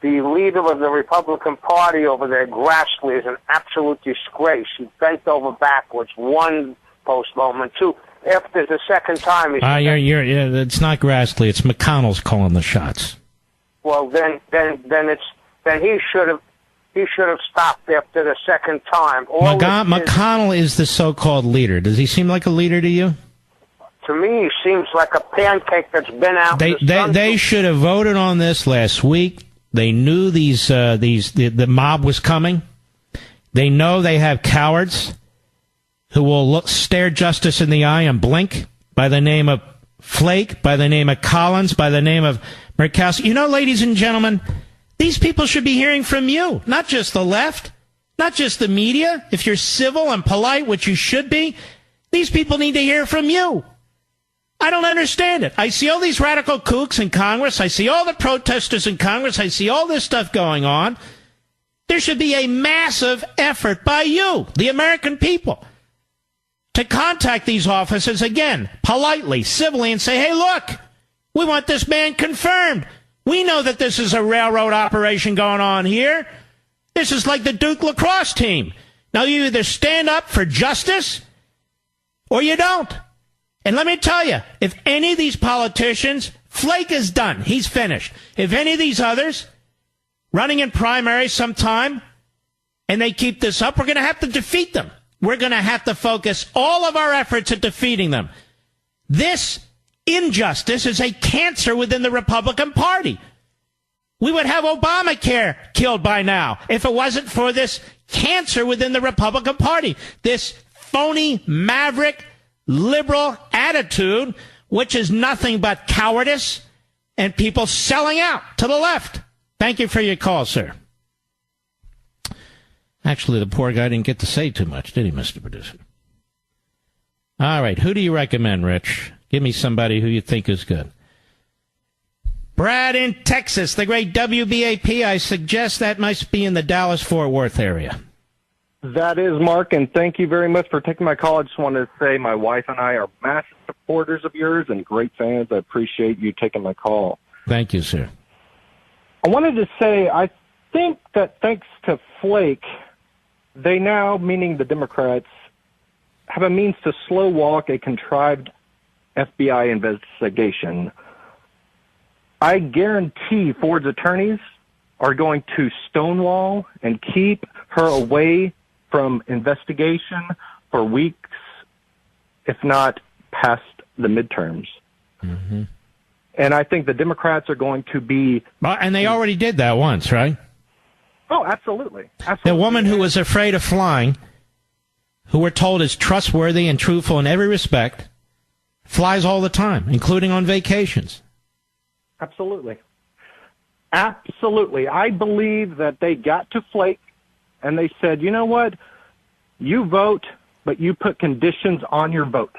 the leader of the Republican Party over there, Grassley, is an absolute disgrace. He bent over backwards, one postponement, two. After the second time, it's not Grassley. It's McConnell's calling the shots. Well, then he should have stopped after the second time. McConnell is the so-called leader. Does he seem like a leader to you? To me, he seems like a pancake that's been out. They should have voted on this last week. They knew the mob was coming. They know they have cowards who will stare justice in the eye and blink, by the name of Flake, by the name of Collins, by the name of Murkowski. You know, ladies and gentlemen, these people should be hearing from you, not just the left, not just the media. If you're civil and polite, which you should be, these people need to hear from you. I don't understand it. I see all these radical kooks in Congress. I see all the protesters in Congress. I see all this stuff going on. There should be a massive effort by you, the American people, to contact these officers again, politely, civilly, and say, hey, look, we want this man confirmed. We know that this is a railroad operation going on here. This is like the Duke lacrosse team. Now, you either stand up for justice or you don't. And let me tell you, if any of these politicians, Flake is done. He's finished. If any of these others running in primaries sometime and they keep this up, we're going to have to defeat them. We're going to have to focus all of our efforts at defeating them. This injustice is a cancer within the Republican Party. We would have Obamacare killed by now if it wasn't for this cancer within the Republican Party. This phony, maverick, liberal attitude, which is nothing but cowardice and people selling out to the left. Thank you for your call, sir. Actually, the poor guy didn't get to say too much, did he, Mr. Producer? All right, who do you recommend, Rich? Give me somebody who you think is good. Brad in Texas, the great WBAP. I suggest that must be in the Dallas-Fort Worth area. That is, Mark, and thank you very much for taking my call. I just wanted to say my wife and I are massive supporters of yours and great fans. I appreciate you taking my call. Thank you, sir. I wanted to say I think that thanks to Flake, they now, meaning the Democrats, have a means to slow walk a contrived FBI investigation. I guarantee Ford's attorneys are going to stonewall and keep her away from investigation for weeks, if not past the midterms. Mm-hmm. And I think the Democrats are going to be... Well, and they already did that once, right? Oh, absolutely. The woman who was afraid of flying, who we're told is trustworthy and truthful in every respect, flies all the time, including on vacations. Absolutely. Absolutely. I believe that they got to Flake and they said, you know what? You vote, but you put conditions on your vote.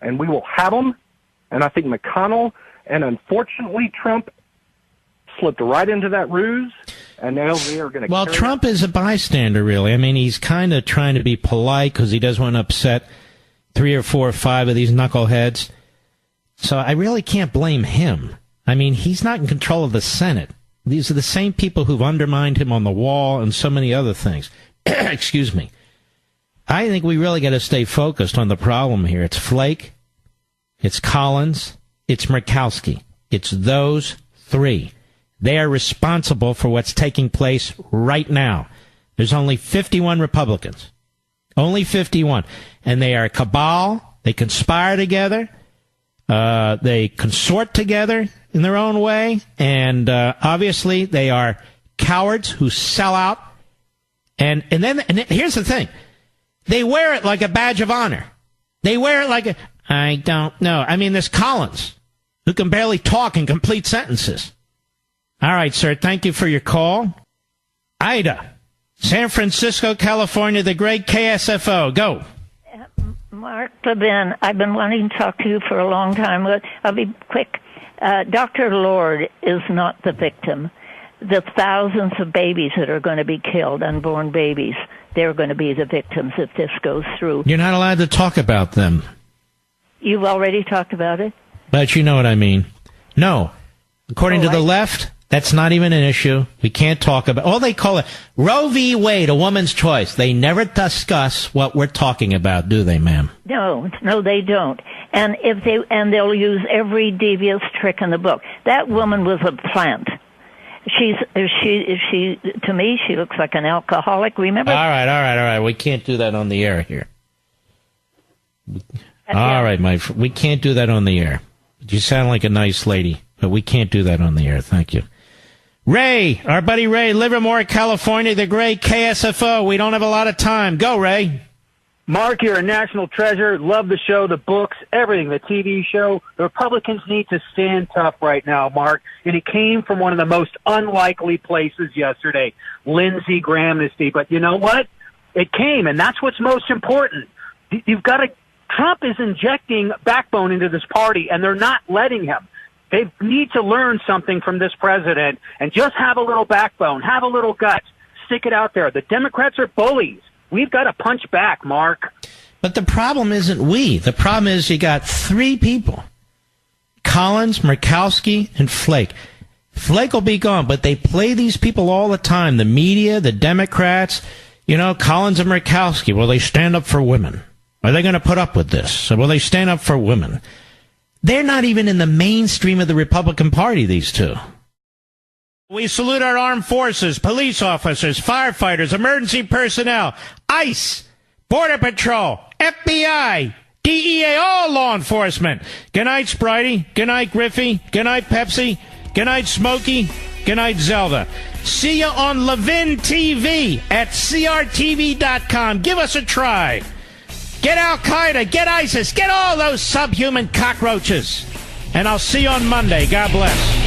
And we will have them. And I think McConnell and unfortunately Trump slipped right into that ruse. And now they are going to... Well, Trump is a bystander, really. I mean, he's kind of trying to be polite because he doesn't want to upset 3 or 4 or 5 of these knuckleheads. So I really can't blame him. I mean, he's not in control of the Senate. These are the same people who've undermined him on the wall and so many other things. Excuse me. I think we really got to stay focused on the problem here. It's Flake, it's Collins, it's Murkowski. It's those 3. They are responsible for what's taking place right now. There's only 51 Republicans. Only 51. And they are a cabal. They conspire together. They consort together in their own way. And obviously they are cowards who sell out. And then here's the thing. They wear it like a badge of honor. They wear it like a... I don't know. I mean, there's Collins, who can barely talk in complete sentences. All right, sir. Thank you for your call. Ida, San Francisco, California, the great KSFO. Go. Mark Levin, I've been wanting to talk to you for a long time. I'll be quick. Dr. Lord is not the victim. The thousands of babies that are going to be killed, unborn babies, they're going to be the victims if this goes through. You're not allowed to talk about them. You've already talked about it? But you know what I mean. No. According to the left, that's not even an issue. We can't talk about... Oh, they call it Roe v. Wade, a woman's choice. They never discuss what we're talking about, do they, ma'am? No, they don't. And they'll use every devious trick in the book. That woman was a plant. She to me, she looks like an alcoholic. Remember? All right. We can't do that on the air here. All right, we can't do that on the air. You sound like a nice lady, but we can't do that on the air. Thank you. Ray, our buddy Ray, Livermore, California, the great KSFO. We don't have a lot of time. Go, Ray. Mark, you're a national treasure. Love the show, the books, everything, the TV show. The Republicans need to stand tough right now, Mark. And it came from one of the most unlikely places yesterday, Lindsey Graham amnesty. But you know what? It came, and that's what's most important. You've got to... Trump is injecting backbone into this party, and they're not letting him. They need to learn something from this president and just have a little backbone, have a little guts, stick it out there. The Democrats are bullies. We've got to punch back, Mark. But the problem isn't we. The problem is you got 3 people, Collins, Murkowski, and Flake. Flake will be gone, but they play these people all the time. The media, the Democrats, Collins and Murkowski. Will they stand up for women? Are they going to put up with this? So will they stand up for women? They're not even in the mainstream of the Republican Party, these 2. We salute our armed forces, police officers, firefighters, emergency personnel, ICE, Border Patrol, FBI, DEA, all law enforcement. Good night, Spritey. Good night, Griffey. Good night, Pepsi. Good night, Smokey. Good night, Zelda. See you on Levin TV at crtv.com. Give us a try. Get Al-Qaeda, get ISIS, get all those subhuman cockroaches. And I'll see you on Monday. God bless.